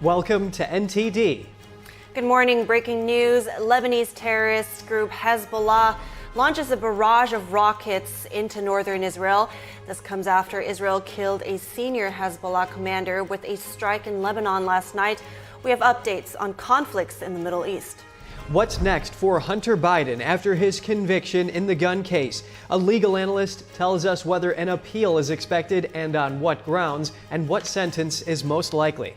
Welcome to NTD. Good morning. Breaking news. Lebanese terrorist group Hezbollah launches a barrage of rockets into northern Israel. This comes after Israel killed a senior Hezbollah commander with a strike in Lebanon last night. We have updates on conflicts in the Middle East. What's next for Hunter Biden after his conviction in the gun case? A legal analyst tells us whether an appeal is expected and on what grounds, and what sentence is most likely.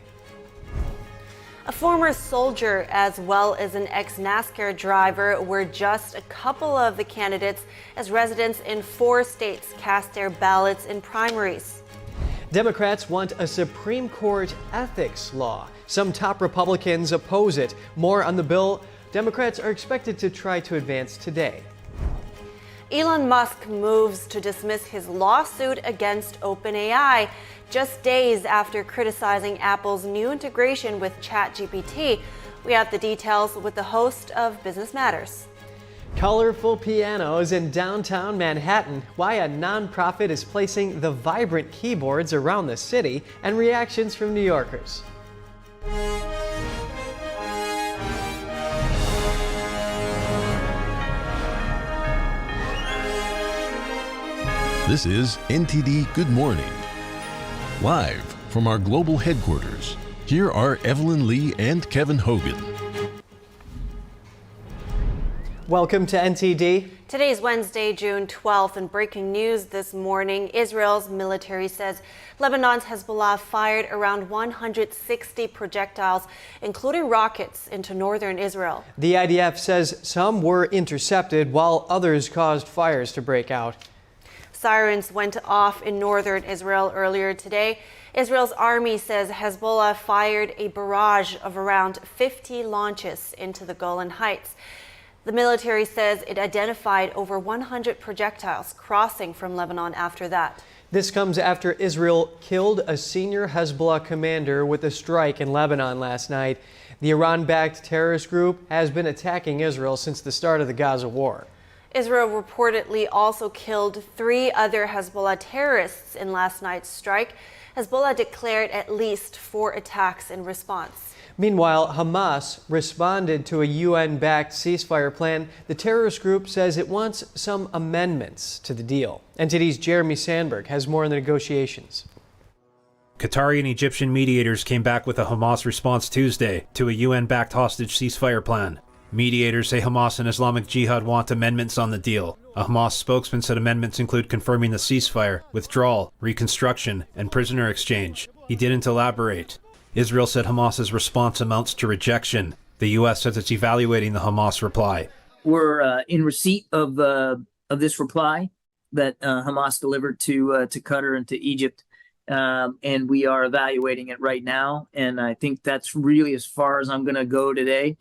A former soldier as well as an ex-NASCAR driver were just a couple of the candidates as residents in 4 states cast their ballots in primaries. Democrats want a Supreme Court ethics law. Some top Republicans oppose it. More on the bill Democrats are expected to try to advance today. Elon Musk moves to dismiss his lawsuit against OpenAI just days after criticizing Apple's new integration with ChatGPT. We have the details with the host of Business Matters. Colorful pianos in downtown Manhattan, why a nonprofit is placing the vibrant keyboards around the city, and reactions from New Yorkers. This is NTD Good Morning. Live from our global headquarters, here are Evelyn Lee and Kevin Hogan. Welcome to NTD. Today is Wednesday, June 12th, and breaking news this morning. Israel's military says Lebanon's Hezbollah fired around 160 projectiles, including rockets, into northern Israel. The IDF says some were intercepted while others caused fires to break out. Sirens went off in northern Israel earlier today. Israel's army says Hezbollah fired a barrage of around 50 launches into the Golan Heights. The military says it identified over 100 projectiles crossing from Lebanon after that. This comes after Israel killed a senior Hezbollah commander with a strike in Lebanon last night. The Iran-backed terrorist group has been attacking Israel since the start of the Gaza war. Israel reportedly also killed 3 other Hezbollah terrorists in last night's strike. Hezbollah declared at least 4 attacks in response. Meanwhile, Hamas responded to a UN-backed ceasefire plan. The terrorist group says it wants some amendments to the deal. NTD's Jeremy Sandberg has more on the negotiations. Qatari and Egyptian mediators came back with a Hamas response Tuesday to a UN-backed hostage ceasefire plan. Mediators say Hamas and Islamic Jihad want amendments on the deal. A Hamas spokesman said amendments include confirming the ceasefire, withdrawal, reconstruction, and prisoner exchange. He didn't elaborate. Israel said Hamas's response amounts to rejection. The U.S. says it's evaluating the Hamas reply. We're in receipt of this reply that Hamas delivered to Qatar and to Egypt, and we are evaluating it right now. And I think that's really as far as I'm going to go today.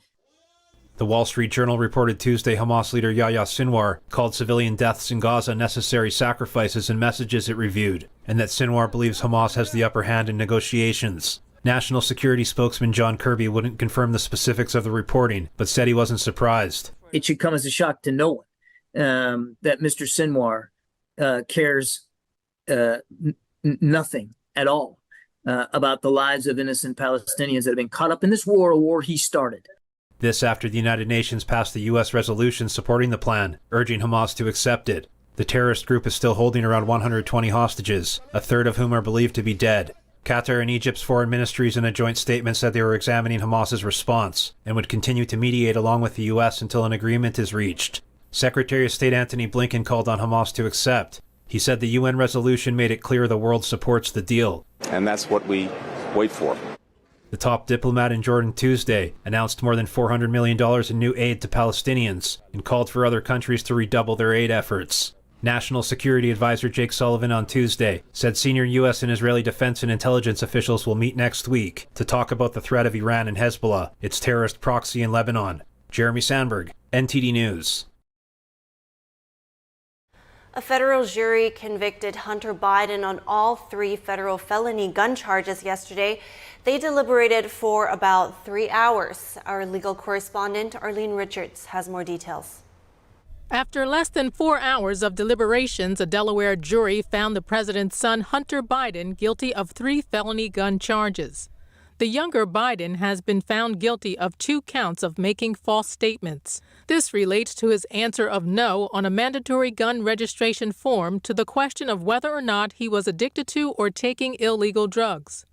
The Wall Street Journal reported Tuesday Hamas leader Yahya Sinwar called civilian deaths in Gaza necessary sacrifices in messages it reviewed, and that Sinwar believes Hamas has the upper hand in negotiations. National Security spokesman John Kirby wouldn't confirm the specifics of the reporting, but said he wasn't surprised. It should come as a shock to no one that Mr. Sinwar cares nothing at all about the lives of innocent Palestinians that have been caught up in this war, a war he started. This after the United Nations passed the U.S. resolution supporting the plan, urging Hamas to accept it. The terrorist group is still holding around 120 hostages, a third of whom are believed to be dead. Qatar and Egypt's foreign ministries in a joint statement said they were examining Hamas's response and would continue to mediate along with the U.S. until an agreement is reached. Secretary of State Antony Blinken called on Hamas to accept. He said the UN resolution made it clear the world supports the deal. And that's what we wait for. The top diplomat in Jordan Tuesday announced more than $400 million in new aid to Palestinians and called for other countries to redouble their aid efforts. National Security Advisor Jake Sullivan on Tuesday said senior U.S. and Israeli defense and intelligence officials will meet next week to talk about the threat of Iran and Hezbollah, its terrorist proxy in Lebanon. Jeremy Sandberg, NTD News. A federal jury convicted Hunter Biden on all 3 federal felony gun charges yesterday. They deliberated for about 3 hours. Our legal correspondent, Arlene Richards, has more details. After less than 4 hours of deliberations, a Delaware jury found the president's son, Hunter Biden, guilty of 3 felony gun charges. The younger Biden has been found guilty of 2 counts of making false statements. This relates to his answer of no on a mandatory gun registration form to the question of whether or not he was addicted to or taking illegal drugs.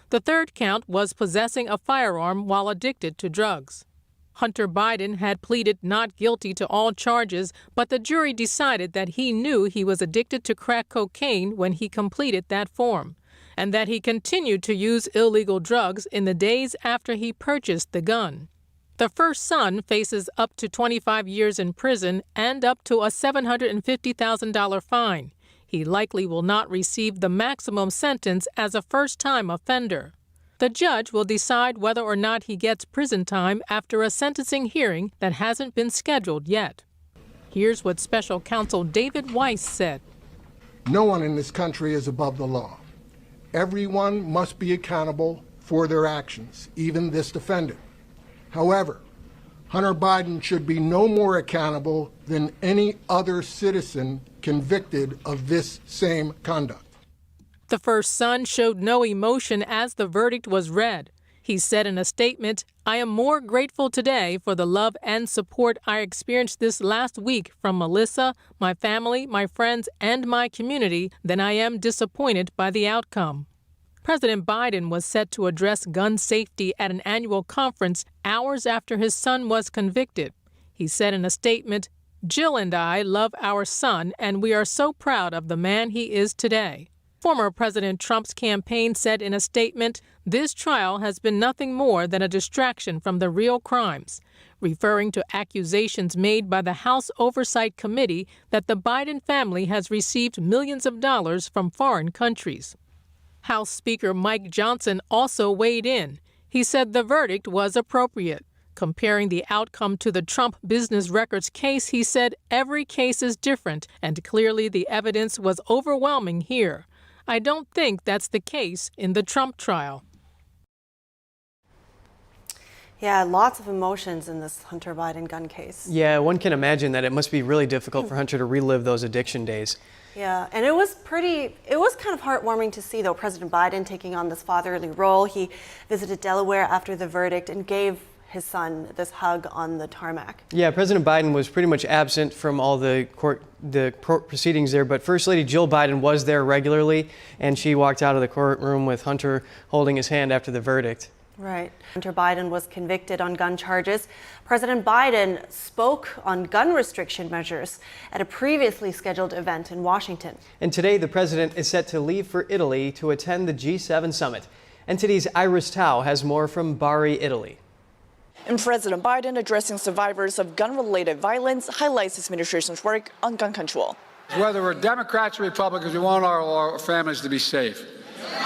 The 3rd count was possessing a firearm while addicted to drugs. Hunter Biden had pleaded not guilty to all charges, but the jury decided that he knew he was addicted to crack cocaine when he completed that form, and that he continued to use illegal drugs in the days after he purchased the gun. The first son faces up to 25 years in prison and up to a $750,000 fine. He likely will not receive the maximum sentence as a first-time offender. The judge will decide whether or not he gets prison time after a sentencing hearing that hasn't been scheduled yet. Here's what Special Counsel David Weiss said. No one in this country is above the law. Everyone must be accountable for their actions, even this defendant. However, Hunter Biden should be no more accountable than any other citizen convicted of this same conduct. The first son showed no emotion as the verdict was read. He said in a statement, "I am more grateful today for the love and support I experienced this last week from Melissa, my family, my friends, and my community than I am disappointed by the outcome." President Biden was set to address gun safety at an annual conference hours after his son was convicted. He said in a statement, "Jill and I love our son, and we are so proud of the man he is today." Former President Trump's campaign said in a statement, "This trial has been nothing more than a distraction from the real crimes," referring to accusations made by the House Oversight Committee that the Biden family has received millions of dollars from foreign countries. House Speaker Mike Johnson also weighed in. He said the verdict was appropriate. Comparing the outcome to the Trump business records case, he said every case is different, and clearly the evidence was overwhelming here. I don't think that's the case in the Trump trial. Yeah, lots of emotions in this Hunter Biden gun case. Yeah, one can imagine that it must be really difficult for Hunter to relive those addiction days. Yeah, and it was kind of heartwarming to see, though, President Biden taking on this fatherly role. He visited Delaware after the verdict and gave his son this hug on the tarmac. Yeah, President Biden was pretty much absent from all the court proceedings there, but First Lady Jill Biden was there regularly, and she walked out of the courtroom with Hunter holding his hand after the verdict. Right. Hunter Biden was convicted on gun charges. President Biden spoke on gun restriction measures at a previously scheduled event in Washington. And today, the president is set to leave for Italy to attend the G7 summit. NTD's Iris Tao has more from Bari, Italy. And President Biden, addressing survivors of gun-related violence, highlights his administration's work on gun control. Whether we're Democrats or Republicans, we want our families to be safe.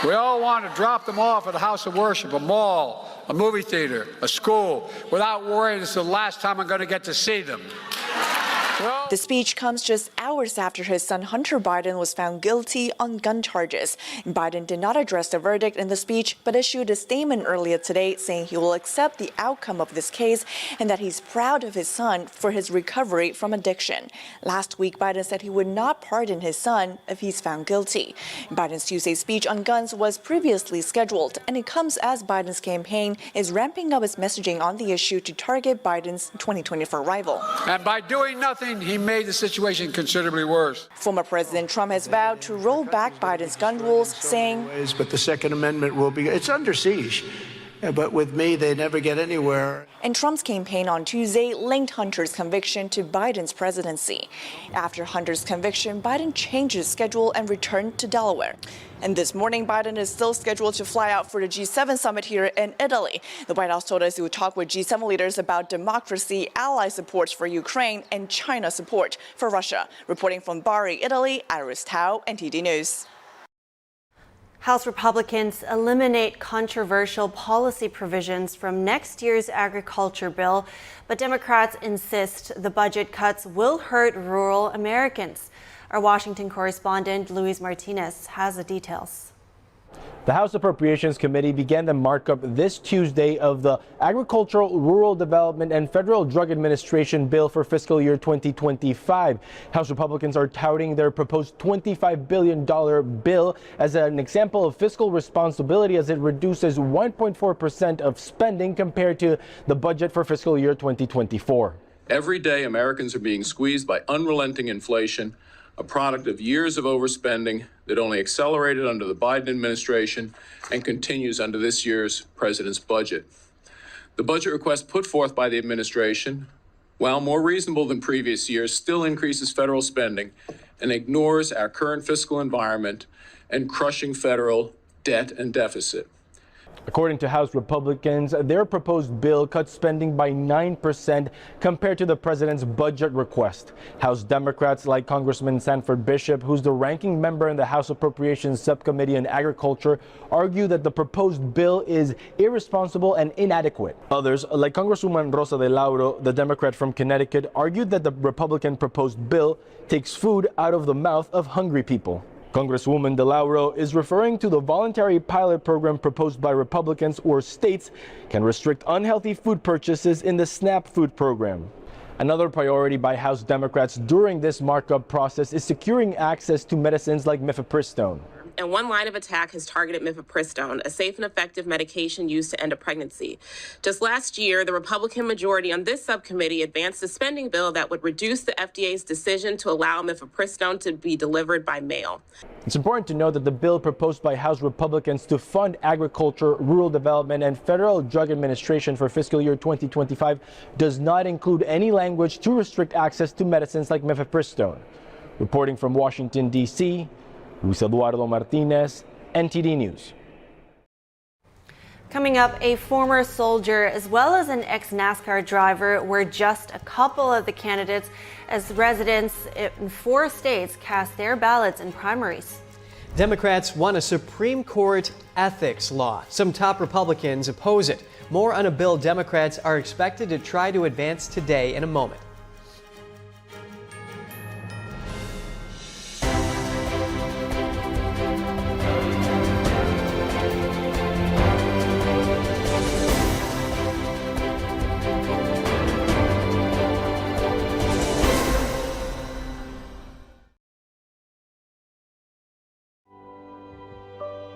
We all want to drop them off at a house of worship, a mall, a movie theater, a school, without worrying it's the last time I'm going to get to see them. The speech comes just hours after his son Hunter Biden was found guilty on gun charges. Biden did not address the verdict in the speech, but issued a statement earlier today saying he will accept the outcome of this case and that he's proud of his son for his recovery from addiction. Last week, Biden said he would not pardon his son if he's found guilty. Biden's Tuesday speech on guns was previously scheduled, and it comes as Biden's campaign is ramping up its messaging on the issue to target Biden's 2024 rival. And by doing nothing, he made the situation considerably worse. Former President Trump has vowed to roll back Biden's gun rules, saying, "But the Second Amendment will be, it's under siege. But with me, they never get anywhere." And Trump's campaign on Tuesday linked Hunter's conviction to Biden's presidency. After Hunter's conviction, Biden changed his schedule and returned to Delaware. And this morning, Biden is still scheduled to fly out for the G7 summit here in Italy. The White House told us he would talk with G7 leaders about democracy, ally support for Ukraine, and China support for Russia. Reporting from Bari, Italy, Iris Tao, NTD News. House Republicans eliminate controversial policy provisions from next year's agriculture bill, but Democrats insist the budget cuts will hurt rural Americans. Our Washington correspondent, Luis Martinez, has the details. The House Appropriations Committee began the markup this Tuesday of the Agricultural, Rural Development and Federal Drug Administration bill for fiscal year 2025. House Republicans are touting their proposed $25 billion bill as an example of fiscal responsibility as it reduces 1.4% of spending compared to the budget for fiscal year 2024. Every day, Americans are being squeezed by unrelenting inflation, a product of years of overspending that only accelerated under the Biden administration and continues under this year's president's budget. The budget request put forth by the administration, while more reasonable than previous years, still increases federal spending and ignores our current fiscal environment and crushing federal debt and deficit. According to House Republicans, their proposed bill cuts spending by 9% compared to the president's budget request. House Democrats, like Congressman Sanford Bishop, who's the ranking member in the House Appropriations Subcommittee on Agriculture, argue that the proposed bill is irresponsible and inadequate. Others, like Congresswoman Rosa de Lauro, the Democrat from Connecticut, argued that the Republican proposed bill takes food out of the mouth of hungry people. Congresswoman De Lauro is referring to the voluntary pilot program proposed by Republicans where states can restrict unhealthy food purchases in the SNAP food program. Another priority by House Democrats during this markup process is securing access to medicines like mifepristone. And one line of attack has targeted mifepristone, a safe and effective medication used to end a pregnancy. Just last year, the Republican majority on this subcommittee advanced a spending bill that would reduce the FDA's decision to allow mifepristone to be delivered by mail. It's important to note that the bill proposed by House Republicans to fund agriculture, rural development, and Federal Drug Administration for fiscal year 2025 does not include any language to restrict access to medicines like mifepristone. Reporting from Washington, D.C., Luis Eduardo Martinez, NTD News. Coming up, a former soldier as well as an ex-NASCAR driver were just a couple of the candidates as residents in 4 states cast their ballots in primaries. Democrats want a Supreme Court ethics law. Some top Republicans oppose it. More on a bill Democrats are expected to try to advance today in a moment.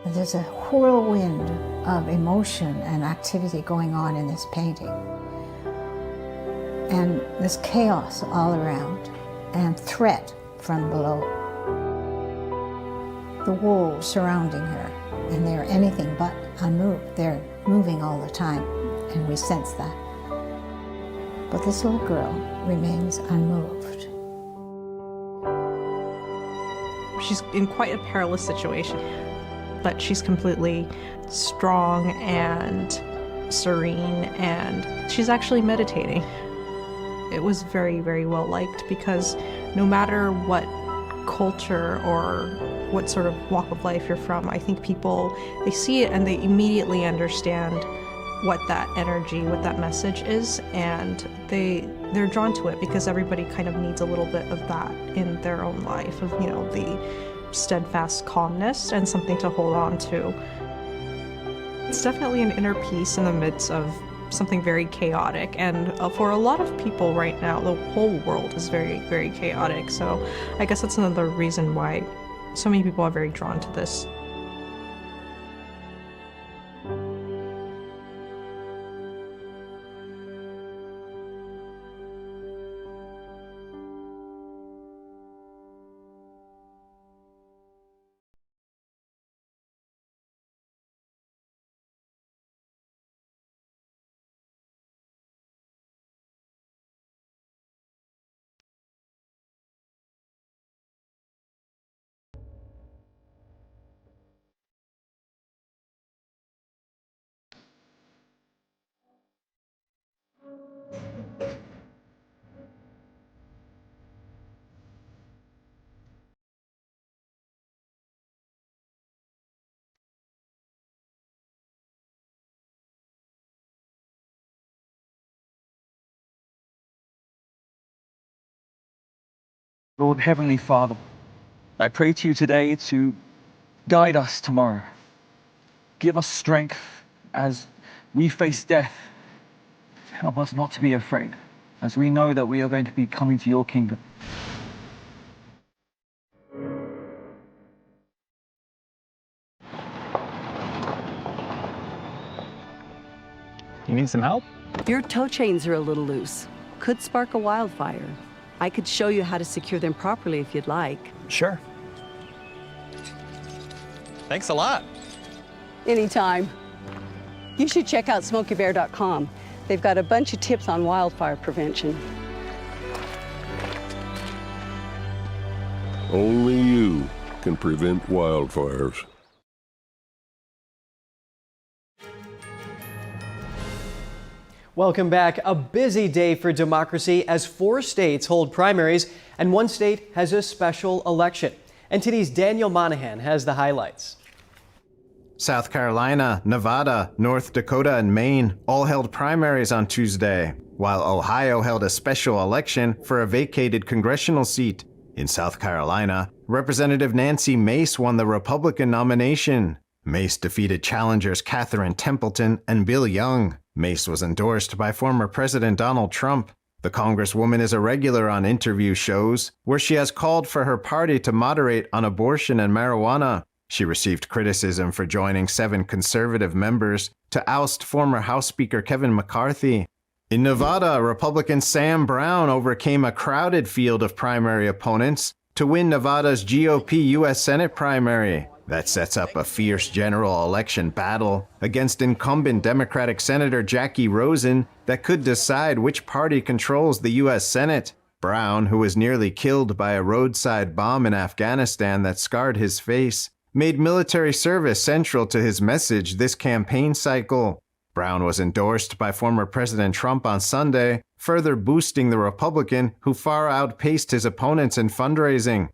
There's a whirlwind of emotion and activity going on in this painting. And there's chaos all around and threat from below. The wolves surrounding her, and they're anything but unmoved. They're moving all the time, and we sense that. But this little girl remains unmoved. She's in quite a perilous situation, but she's completely strong and serene, and she's actually meditating. It was very, very well liked because no matter what culture or what sort of walk of life you're from, I think people, they see it and they immediately understand what that energy, what that message is, and they're drawn to it because everybody kind of needs a little bit of that in their own life, of, you know, the steadfast calmness and something to hold on to. It's definitely an inner peace in the midst of something very chaotic, and for a lot of people right now, the whole world is very, very chaotic, so I guess that's another reason why so many people are very drawn to this. Lord Heavenly Father, I pray to you today to guide us tomorrow. give us strength as we face death. Help us not to be afraid, as we know that we are going to be coming to your kingdom. You need some help? Your tow chains are a little loose. Could spark a wildfire. I could show you how to secure them properly if you'd like. Sure. Thanks a lot. Anytime. You should check out SmokeyBear.com. They've got a bunch of tips on wildfire prevention. Only you can prevent wildfires. Welcome back. A busy day for democracy as 4 states hold primaries and 1 state has a special election. NTD's Daniel Monahan has the highlights. South Carolina, Nevada, North Dakota, and Maine all held primaries on Tuesday, while Ohio held a special election for a vacated congressional seat. In South Carolina, Representative Nancy Mace won the Republican nomination. Mace defeated challengers Catherine Templeton and Bill Young. Mace was endorsed by former President Donald Trump. The Congresswoman is a regular on interview shows, where she has called for her party to moderate on abortion and marijuana. She received criticism for joining 7 conservative members to oust former House Speaker Kevin McCarthy. In Nevada, Republican Sam Brown overcame a crowded field of primary opponents to win Nevada's GOP U.S. Senate primary. That sets up a fierce general election battle against incumbent Democratic Senator Jackie Rosen that could decide which party controls the U.S. Senate. Brown, who was nearly killed by a roadside bomb in Afghanistan that scarred his face, made military service central to his message this campaign cycle. Brown was endorsed by former President Trump on Sunday, further boosting the Republican who far outpaced his opponents in fundraising.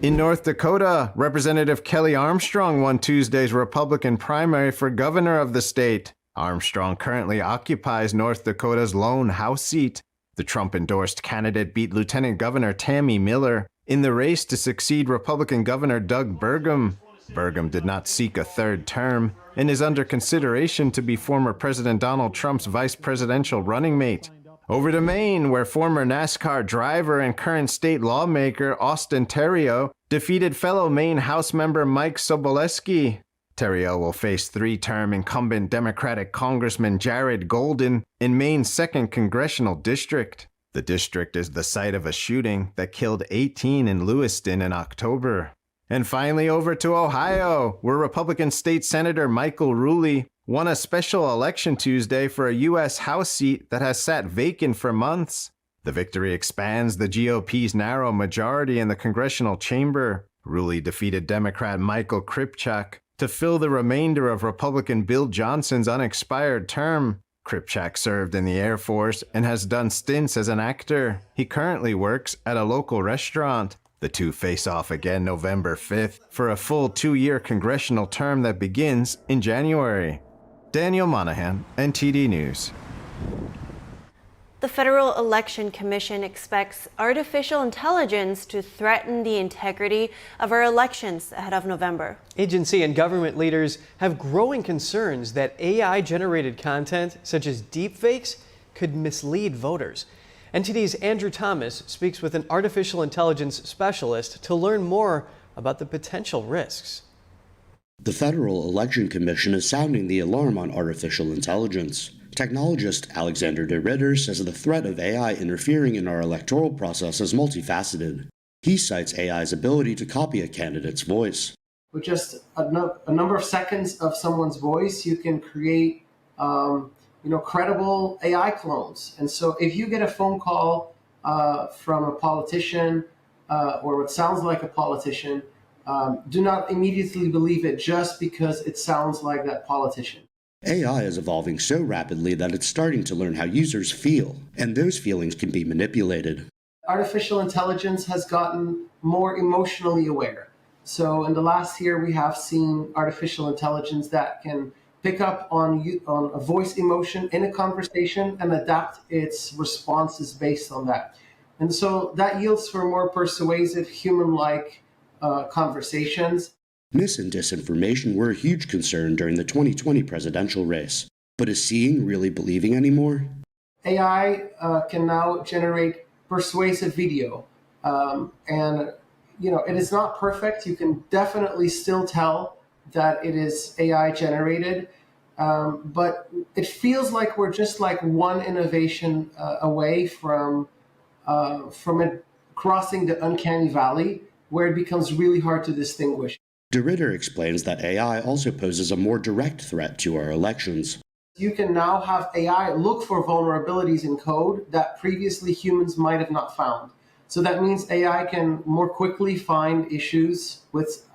In North Dakota, Representative Kelly Armstrong won Tuesday's Republican primary for governor of the state. Armstrong currently occupies North Dakota's lone House seat. The Trump-endorsed candidate beat Lieutenant Governor Tammy Miller in the race to succeed Republican Governor Doug Burgum. Burgum did not seek a 3rd term and is under consideration to be former President Donald Trump's vice presidential running mate. Over to Maine, where former NASCAR driver and current state lawmaker Austin Theriault defeated fellow Maine House member Mike Sobolewski. Theriault will face 3-term incumbent Democratic Congressman Jared Golden in Maine's 2nd congressional district. The district is the site of a shooting that killed 18 in Lewiston in October. And finally over to Ohio, where Republican State Senator Michael Rulli won a special election Tuesday for a U.S. House seat that has sat vacant for months. The victory expands the GOP's narrow majority in the congressional chamber. Rulli defeated Democrat Michael Kripchak to fill the remainder of Republican Bill Johnson's unexpired term. Kripchak served in the Air Force and has done stints as an actor. He currently works at a local restaurant. The two face off again November 5th for a full 2-year congressional term that begins in January. Daniel Monahan, NTD News. The Federal Election Commission expects artificial intelligence to threaten the integrity of our elections ahead of November. Agency and government leaders have growing concerns that AI-generated content, such as deepfakes, could mislead voters. NTD's Andrew Thomas speaks with an artificial intelligence specialist to learn more about the potential risks. The Federal Election Commission is sounding the alarm on artificial intelligence. Technologist Alexander de Ritter says the threat of AI interfering in our electoral process is multifaceted. He cites AI's ability to copy a candidate's voice. With just a number of seconds of someone's voice, you can create credible AI clones. And so if you get a phone call from a politician or what sounds like a politician, do not immediately believe it just because it sounds like that politician. AI is evolving so rapidly that it's starting to learn how users feel, and those feelings can be manipulated. Artificial intelligence has gotten more emotionally aware. So in the last year, we have seen artificial intelligence that can pick up on a voice emotion in a conversation and adapt its responses based on that. And so that yields for more persuasive, human-like conversations. Mis and disinformation were a huge concern during the 2020 presidential race. But is seeing really believing anymore? AI can now generate persuasive video. And, it is not perfect. You can definitely still tell that it is AI generated. But it feels like we're just like one innovation away from it crossing the uncanny valley, where it becomes really hard to distinguish. De Ridder explains that AI also poses a more direct threat to our elections. You can now have AI look for vulnerabilities in code that previously humans might have not found. So that means AI can more quickly find issues with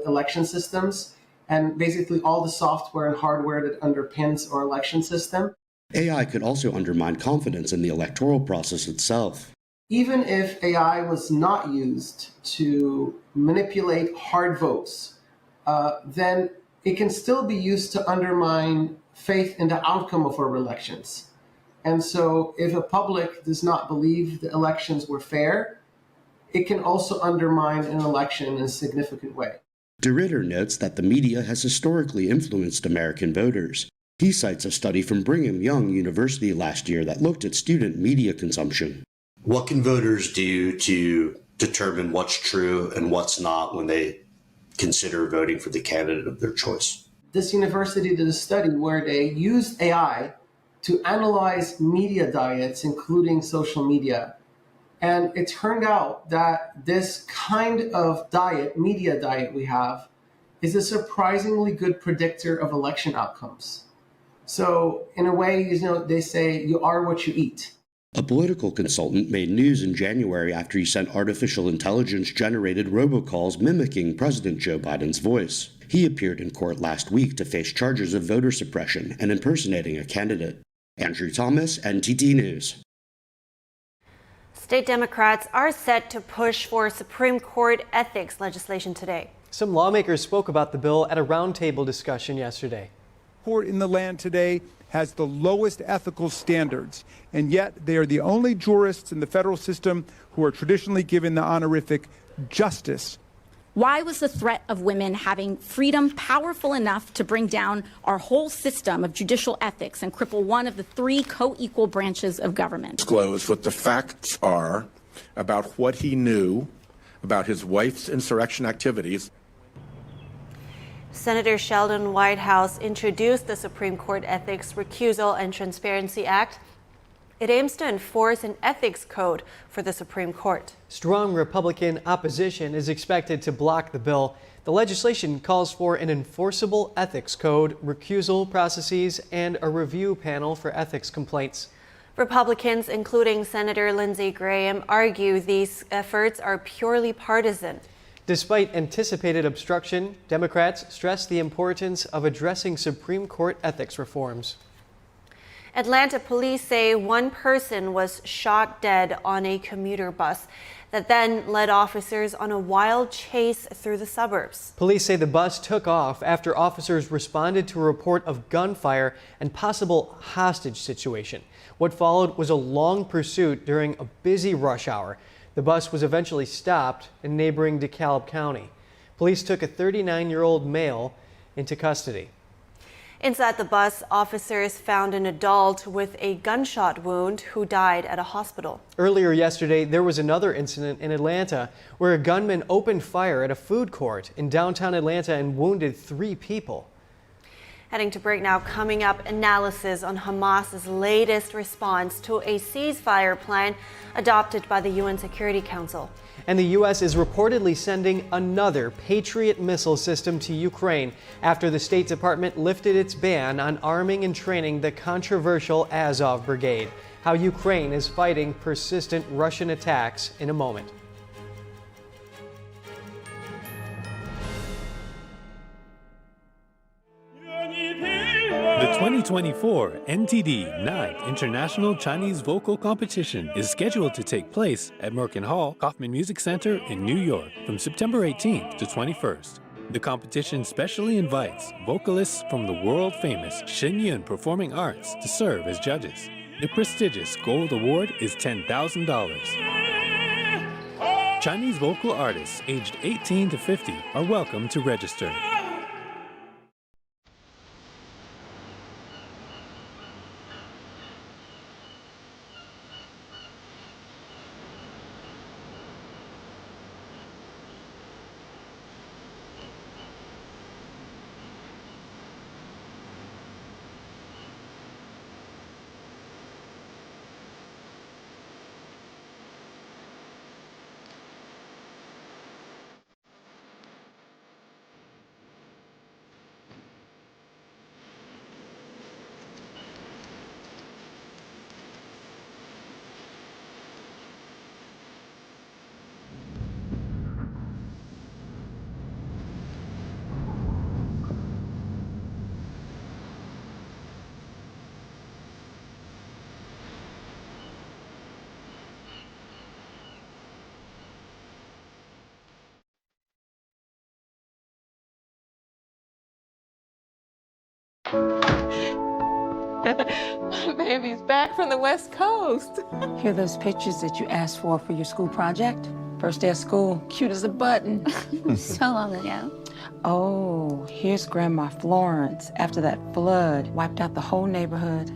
election systems and basically all the software and hardware that underpins our election system. AI could also undermine confidence in the electoral process itself. Even if AI was not used to manipulate hard votes, then it can still be used to undermine faith in the outcome of our elections. And so if a public does not believe the elections were fair, it can also undermine an election in a significant way. De Ridder notes that the media has historically influenced American voters. He cites a study from Brigham Young University last year that looked at student media consumption. What can voters do to determine what's true and what's not when they consider voting for the candidate of their choice? This university did a study where they used AI to analyze media diets, including social media. And it turned out that this kind of diet, media diet we have, is a surprisingly good predictor of election outcomes. So in a way, they say you are what you eat. A political consultant made news in January after he sent artificial intelligence-generated robocalls mimicking President Joe Biden's voice. He appeared in court last week to face charges of voter suppression and impersonating a candidate. Andrew Thomas, NTD News. State Democrats are set to push for Supreme Court ethics legislation today. Some lawmakers spoke about the bill at a roundtable discussion yesterday. Court in the land today has the lowest ethical standards, and yet they are the only jurists in the federal system who are traditionally given the honorific justice. Why was the threat of women having freedom powerful enough to bring down our whole system of judicial ethics and cripple one of the three co-equal branches of government? Disclose what the facts are about what he knew about his wife's insurrection activities. Senator Sheldon Whitehouse introduced the Supreme Court Ethics, Recusal, and Transparency Act. It aims to enforce an ethics code for the Supreme Court. Strong Republican opposition is expected to block the bill. The legislation calls for an enforceable ethics code, recusal processes, and a review panel for ethics complaints. Republicans, including Senator Lindsey Graham, argue these efforts are purely partisan. Despite anticipated obstruction, Democrats stress the importance of addressing Supreme Court ethics reforms. Atlanta police say one person was shot dead on a commuter bus that then led officers on a wild chase through the suburbs. Police say the bus took off after officers responded to a report of gunfire and possible hostage situation. What followed was a long pursuit during a busy rush hour. The bus was eventually stopped in neighboring DeKalb County. Police took a 39-year-old male into custody. Inside the bus, officers found an adult with a gunshot wound who died at a hospital. Earlier yesterday, there was another incident in Atlanta where a gunman opened fire at a food court in downtown Atlanta and wounded 3 people. Heading to break now. Coming up, analysis on Hamas's latest response to a ceasefire plan adopted by the UN Security Council. And the U.S. is reportedly sending another Patriot missile system to Ukraine after the State Department lifted its ban on arming and training the controversial Azov Brigade. How Ukraine is fighting persistent Russian attacks in a moment. The 2024 NTD 9th International Chinese Vocal Competition is scheduled to take place at Merkin Hall, Kaufman Music Center in New York from September 18th to 21st. The competition specially invites vocalists from the world-famous Shenyun Performing Arts to serve as judges. The prestigious Gold Award is $10,000. Chinese vocal artists aged 18 to 50 are welcome to register. Baby's back from the West Coast. Here are those pictures that you asked for your school project? First day of school, cute as a button. So long ago. Oh, here's Grandma Florence after that flood wiped out the whole neighborhood.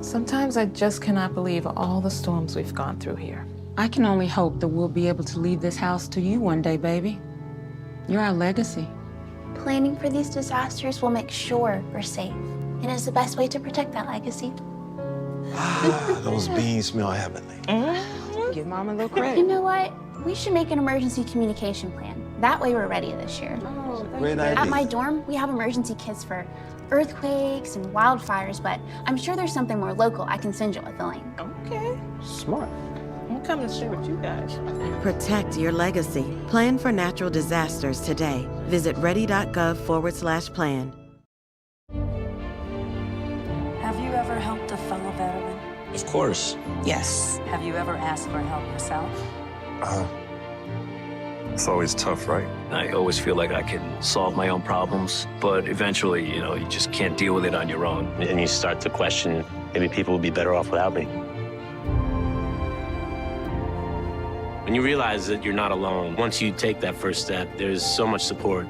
Sometimes I just cannot believe all the storms we've gone through here. I can only hope that we'll be able to leave this house to you one day, baby. You're our legacy. Planning for these disasters will make sure we're safe. And it's the best way to protect that legacy. Those beans smell heavenly. Give Mom a little credit. You know what? We should make an emergency communication plan. That way we're ready this year. Great idea. At my dorm, we have emergency kits for earthquakes and wildfires, but I'm sure there's something more local I can send you with the link. Okay. Smart. I'm coming to share with you guys. Protect your legacy. Plan for natural disasters today. Visit ready.gov/plan. Have you ever helped a fellow veteran? Of course. Yes. Have you ever asked for help yourself? It's always tough, right? I always feel like I can solve my own problems, but eventually, you just can't deal with it on your own. And you start to question, maybe people would be better off without me. When you realize that you're not alone, once you take that first step, there's so much support.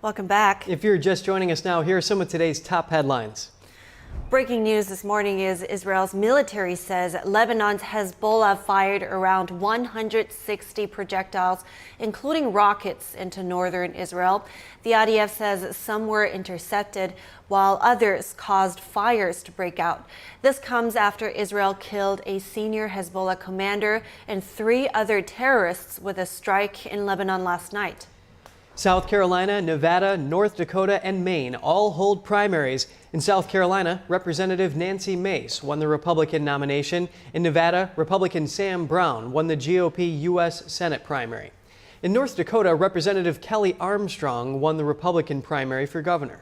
Welcome back. If you're just joining us now, here are some of today's top headlines. Breaking news this morning is Israel's military says Lebanon's Hezbollah fired around 160 projectiles, including rockets, into northern Israel. The IDF says some were intercepted, while others caused fires to break out. This comes after Israel killed a senior Hezbollah commander and 3 other terrorists with a strike in Lebanon last night. South Carolina, Nevada, North Dakota, and Maine all hold primaries. In South Carolina, Representative Nancy Mace won the Republican nomination. In Nevada, Republican Sam Brown won the GOP U.S. Senate primary. In North Dakota, Representative Kelly Armstrong won the Republican primary for governor.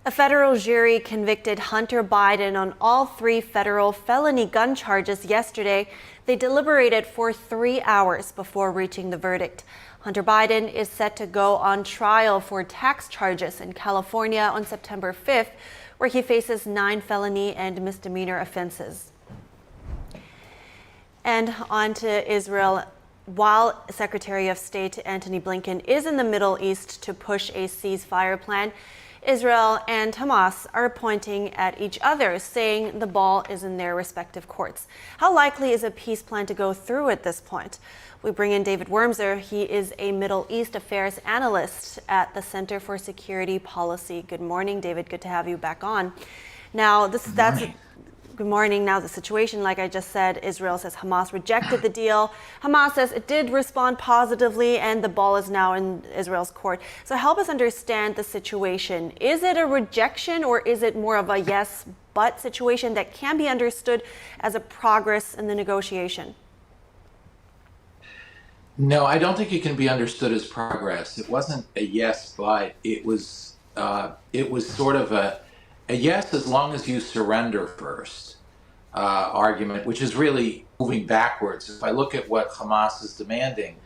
A federal jury convicted Hunter Biden on all 3 federal felony gun charges yesterday. They deliberated for 3 hours before reaching the verdict. Hunter Biden is set to go on trial for tax charges in California on September 5th, where he faces 9 felony and misdemeanor offenses. And on to Israel. While Secretary of State Antony Blinken is in the Middle East to push a ceasefire plan, Israel and Hamas are pointing at each other, saying the ball is in their respective courts. How likely is a peace plan to go through at this point? We bring in David Wormser. He is a Middle East affairs analyst at the Center for Security Policy. Good morning, David. Good to have you back on. Now, Good morning. Now, the situation, like I just said, Israel says Hamas rejected the deal. Hamas says it did respond positively, and the ball is now in Israel's court. So help us understand the situation. Is it a rejection, or is it more of a yes, but situation that can be understood as a progress in the negotiation? No, I don't think it can be understood as progress. It wasn't a yes, but it was sort of a yes as long as you surrender first argument, which is really moving backwards. If I look at what Hamas is demanding,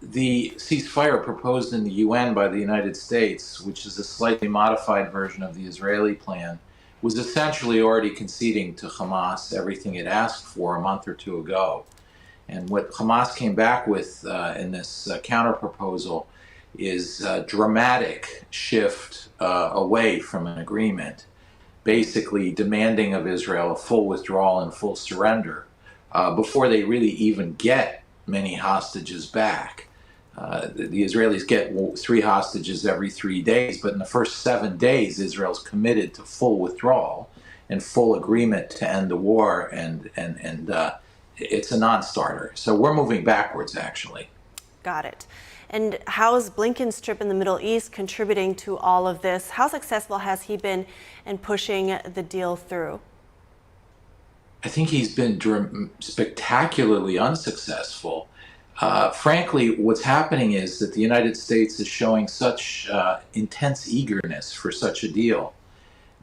the ceasefire proposed in the UN by the United States, which is a slightly modified version of the Israeli plan, was essentially already conceding to Hamas everything it asked for a month or two ago. And what Hamas came back with in this counterproposal is a dramatic shift away from an agreement, basically demanding of Israel a full withdrawal and full surrender before they really even get many hostages back. The Israelis get 3 hostages every 3 days, but in the first 7 days, Israel's committed to full withdrawal and full agreement to end the war, and it's a non-starter. So we're moving backwards, actually. Got it. And how is Blinken's trip in the Middle East contributing to all of this? How successful has he been in pushing the deal through? I think he's been spectacularly unsuccessful. Frankly, what's happening is that the United States is showing such intense eagerness for such a deal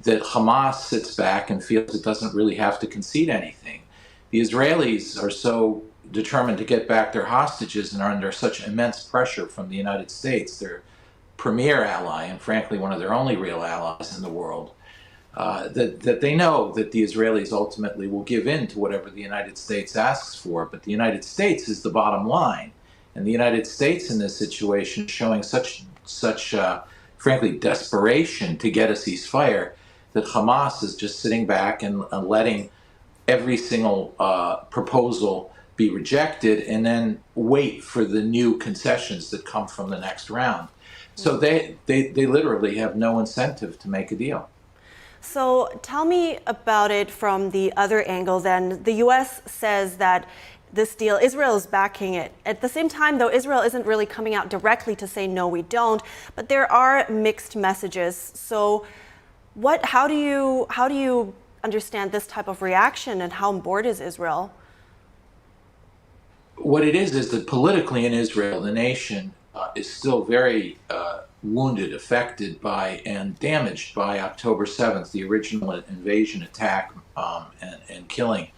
that Hamas sits back and feels it doesn't really have to concede anything. The Israelis are so determined to get back their hostages and are under such immense pressure from the United States, their premier ally, and frankly one of their only real allies in the world, that they know that the Israelis ultimately will give in to whatever the United States asks for. But the United States is the bottom line. And the United States in this situation is showing such frankly, desperation to get a ceasefire that Hamas is just sitting back and letting every single proposal be rejected and then wait for the new concessions that come from the next round. So they literally have no incentive to make a deal. So tell me about it from the other angle then. The U.S. says that this deal, Israel is backing it. At the same time, though, Israel isn't really coming out directly to say, no, we don't. But there are mixed messages. So how do you understand this type of reaction, and how on board is Israel? What it is that politically in Israel, the nation is still very wounded, affected by, and damaged by October 7th, the original invasion attack and killing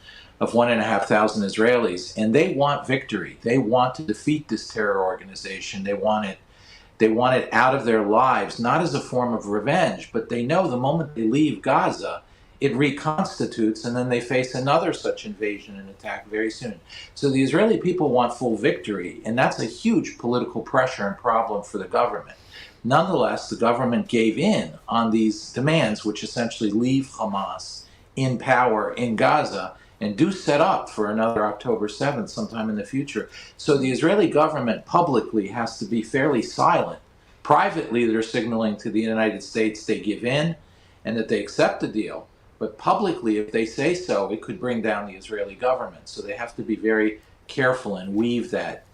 of 1,500 Israelis. And they want victory. They want to defeat this terror organization. They want it out of their lives, not as a form of revenge, but they know the moment they leave Gaza, it reconstitutes, and then they face another such invasion and attack very soon. So the Israeli people want full victory, and that's a huge political pressure and problem for the government. Nonetheless, the government gave in on these demands, which essentially leave Hamas in power in Gaza and do set up for another October 7th sometime in the future. So the Israeli government publicly has to be fairly silent. Privately, they're signaling to the United States they give in and that they accept the deal. But publicly, if they say so, it could bring down the Israeli government. So they have to be very careful and weave that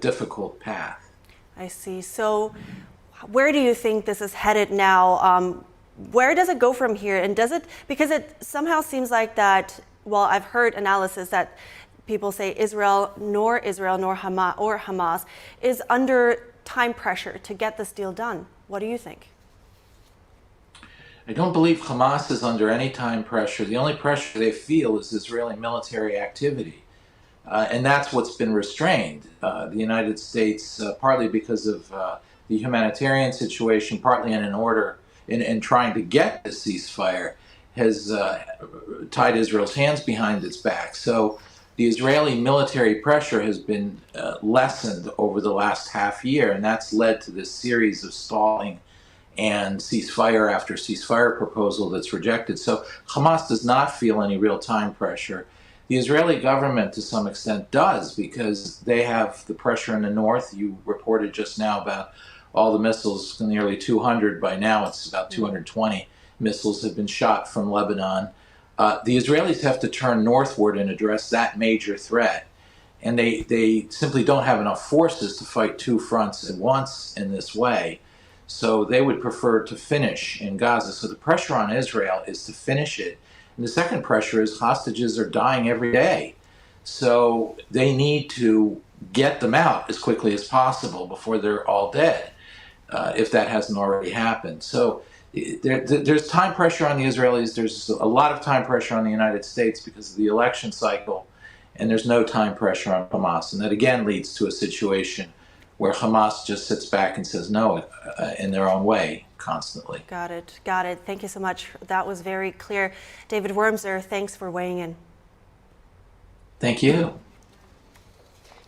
difficult path. I see. So where do you think this is headed now? Where does it go from here? And because it somehow seems like that, well, I've heard analysis that people say Israel nor Hamas is under time pressure to get this deal done. What do you think? I don't believe Hamas is under any time pressure. The only pressure they feel is Israeli military activity. And that's what's been restrained. The United States, partly because of the humanitarian situation, partly in trying to get the ceasefire, has tied Israel's hands behind its back. So the Israeli military pressure has been lessened over the last half year, and that's led to this series of stalling and ceasefire after ceasefire proposal that's rejected. So Hamas does not feel any real time pressure. The Israeli government, to some extent, does, because they have the pressure in the north. You reported just now about all the missiles, nearly 200 by now, it's about 220 missiles have been shot from Lebanon. The Israelis have to turn northward and address that major threat. And they simply don't have enough forces to fight two fronts at once in this way. So they would prefer to finish in Gaza. So the pressure on Israel is to finish it. And the second pressure is hostages are dying every day. So they need to get them out as quickly as possible before they're all dead, if that hasn't already happened. So there's time pressure on the Israelis. There's a lot of time pressure on the United States because of the election cycle. and there's no time pressure on Hamas. And that again leads to a situation where Hamas just sits back and says no in their own way constantly. Got it. Got it. Thank you so much. That was very clear. David Wormser, thanks for weighing in. Thank you.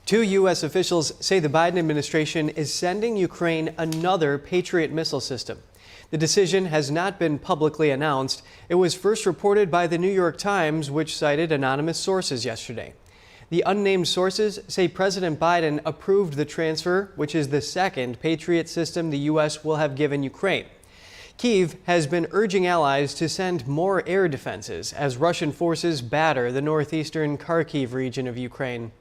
2 U.S. officials say the Biden administration is sending Ukraine another Patriot missile system. The decision has not been publicly announced. It was first reported by the New York Times, which cited anonymous sources yesterday. The unnamed sources say President Biden approved the transfer, which is the second Patriot system the U.S. will have given Ukraine. Kyiv has been urging allies to send more air defenses as Russian forces batter the northeastern Kharkiv region of Ukraine.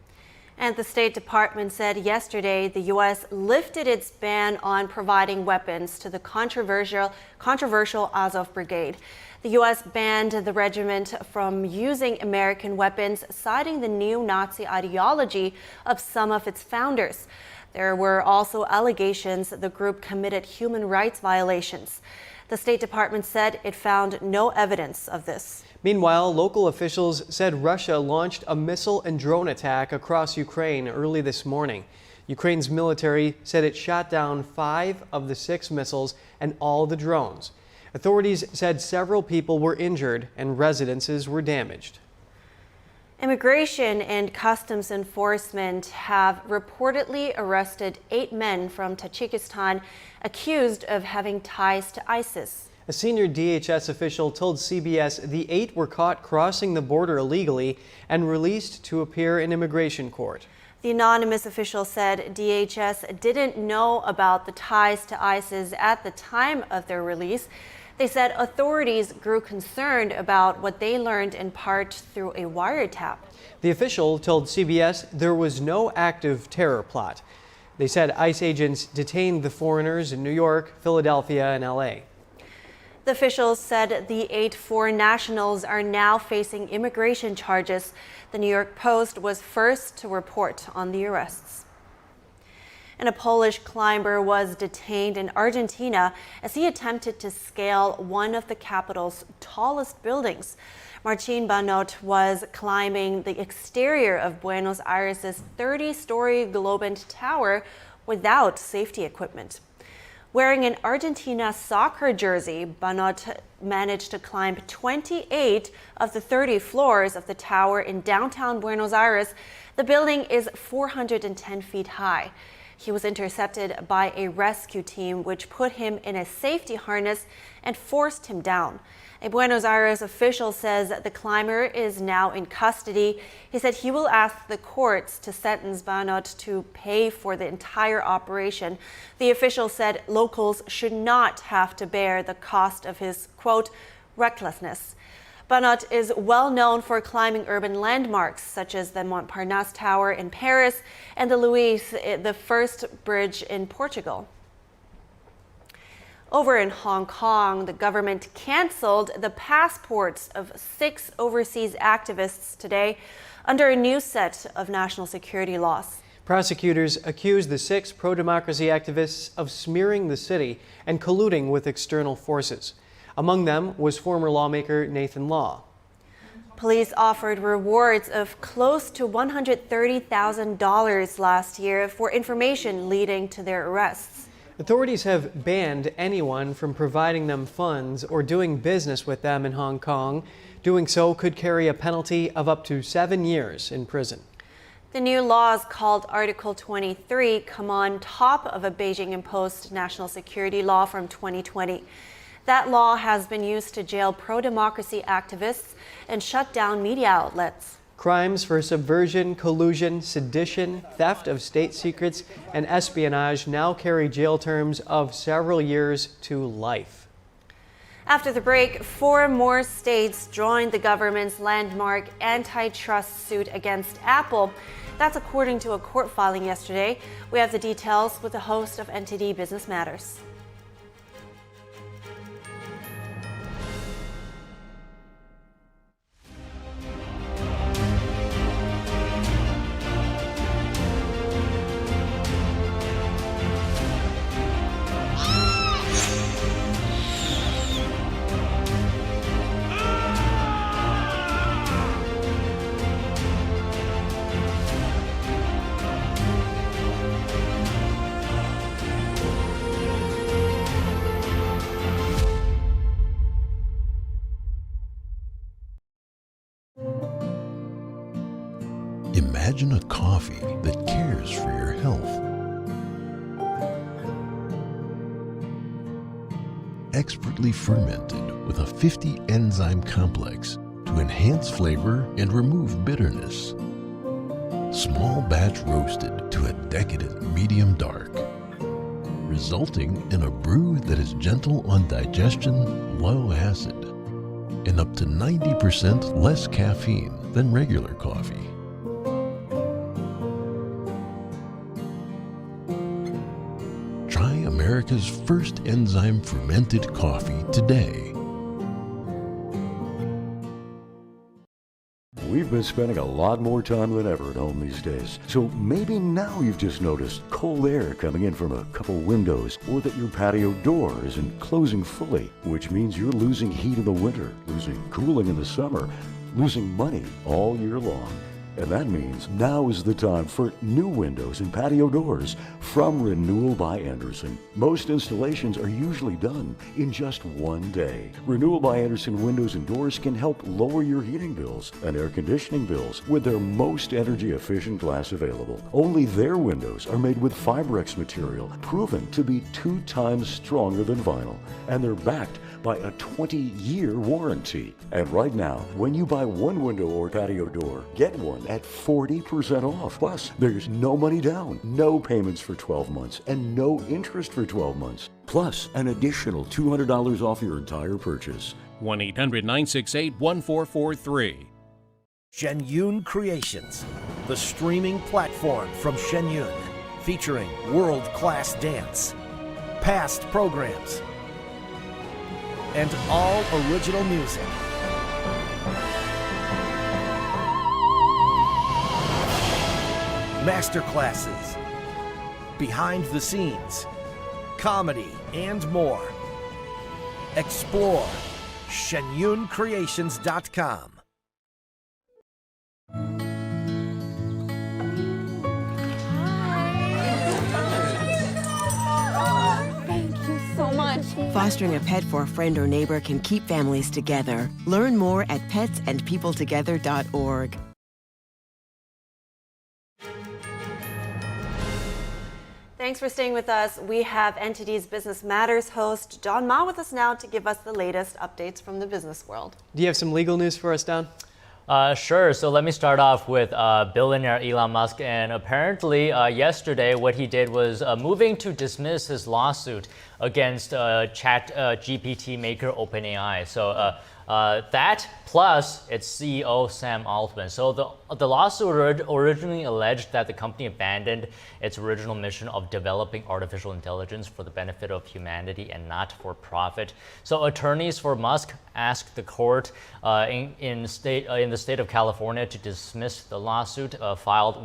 And the State Department said yesterday the U.S. lifted its ban on providing weapons to the controversial Azov Brigade. The U.S. banned the regiment from using American weapons, citing the neo-Nazi ideology of some of its founders. There were also allegations the group committed human rights violations. The State Department said it found no evidence of this. Meanwhile, local officials said Russia launched a missile and drone attack across Ukraine early this morning. Ukraine's military said it shot down 5 of the 6 missiles and all the drones. Authorities said several people were injured and residences were damaged. Immigration and Customs Enforcement have reportedly arrested 8 men from Tajikistan accused of having ties to ISIS. A senior DHS official told CBS the 8 were caught crossing the border illegally and released to appear in immigration court. The anonymous official said DHS didn't know about the ties to ISIS at the time of their release. They said authorities grew concerned about what they learned in part through a wiretap. The official told CBS there was no active terror plot. They said ICE agents detained the foreigners in New York, Philadelphia, and LA. The officials said the 8 foreign nationals are now facing immigration charges. The New York Post was first to report on the arrests. And a Polish climber was detained in Argentina as he attempted to scale one of the capital's tallest buildings. Marcin Banot was climbing the exterior of Buenos Aires' 30-story Globant Tower without safety equipment. Wearing an Argentina soccer jersey, Banot managed to climb 28 of the 30 floors of the tower in downtown Buenos Aires. The building is 410 feet high. He was intercepted by a rescue team, which put him in a safety harness and forced him down. A Buenos Aires official says the climber is now in custody. He said he will ask the courts to sentence Banot to pay for the entire operation. The official said locals should not have to bear the cost of his, quote, recklessness. Banot is well known for climbing urban landmarks such as the Montparnasse Tower in Paris and the Louis I Bridge in Portugal. Over in Hong Kong, the government canceled the passports of 6 overseas activists today under a new set of national security laws. Prosecutors accused the 6 pro-democracy activists of smearing the city and colluding with external forces. Among them was former lawmaker Nathan Law. Police offered rewards of close to $130,000 last year for information leading to their arrests. Authorities have banned anyone from providing them funds or doing business with them in Hong Kong. Doing so could carry a penalty of up to 7 years in prison. The new laws, called Article 23, come on top of a Beijing-imposed national security law from 2020. That law has been used to jail pro-democracy activists and shut down media outlets. Crimes for subversion, collusion, sedition, theft of state secrets, and espionage now carry jail terms of several years to life. After the break, 4 more states joined the government's landmark antitrust suit against Apple. That's according to a court filing yesterday. We have the details with the host of NTD Business Matters. Imagine a coffee that cares for your health. Expertly fermented with a 50 enzyme complex to enhance flavor and remove bitterness. Small batch roasted to a decadent medium dark, resulting in a brew that is gentle on digestion, low acid, and up to 90% less caffeine than regular coffee. Try America's first enzyme fermented coffee today. We've been spending a lot more time than ever at home these days. So maybe now you've just noticed cold air coming in from a couple windows, or that your patio door isn't closing fully, which means you're losing heat in the winter, losing cooling in the summer, losing money all year long. And that means now is the time for new windows and patio doors from Renewal by Andersen. Most installations are usually done in just one day. Renewal by Andersen windows and doors can help lower your heating bills and air conditioning bills with their most energy efficient glass available. Only their windows are made with Fibrex material, proven to be 2 times stronger than vinyl, and they're backed by a 20-year warranty. And right now, when you buy one window or patio door, get one at 40% off. Plus, there's no money down, no payments for 12 months, and no interest for 12 months. Plus, an additional $200 off your entire purchase. 1-800-968-1443. Shenyun Creations, the streaming platform from Shenyun, featuring world-class dance, past programs, and all original music. Masterclasses, behind the scenes, comedy, and more. Explore shenyuncreations.com. So much. Fostering a pet for a friend or neighbor can keep families together. Learn more at petsandpeopletogether.org. Thanks for staying with us. We have NTD's Business Matters host Don Ma with us now to give us the latest updates from the business world. Do you have some legal news for us, Don? Sure. So let me start off with billionaire Elon Musk. And apparently yesterday what he did was moving to dismiss his lawsuit against Chat GPT maker OpenAI. So that plus its CEO Sam Altman. So the lawsuit originally alleged that the company abandoned its original mission of developing artificial intelligence for the benefit of humanity and not for profit. So attorneys for Musk asked the court in the state of California to dismiss the lawsuit filed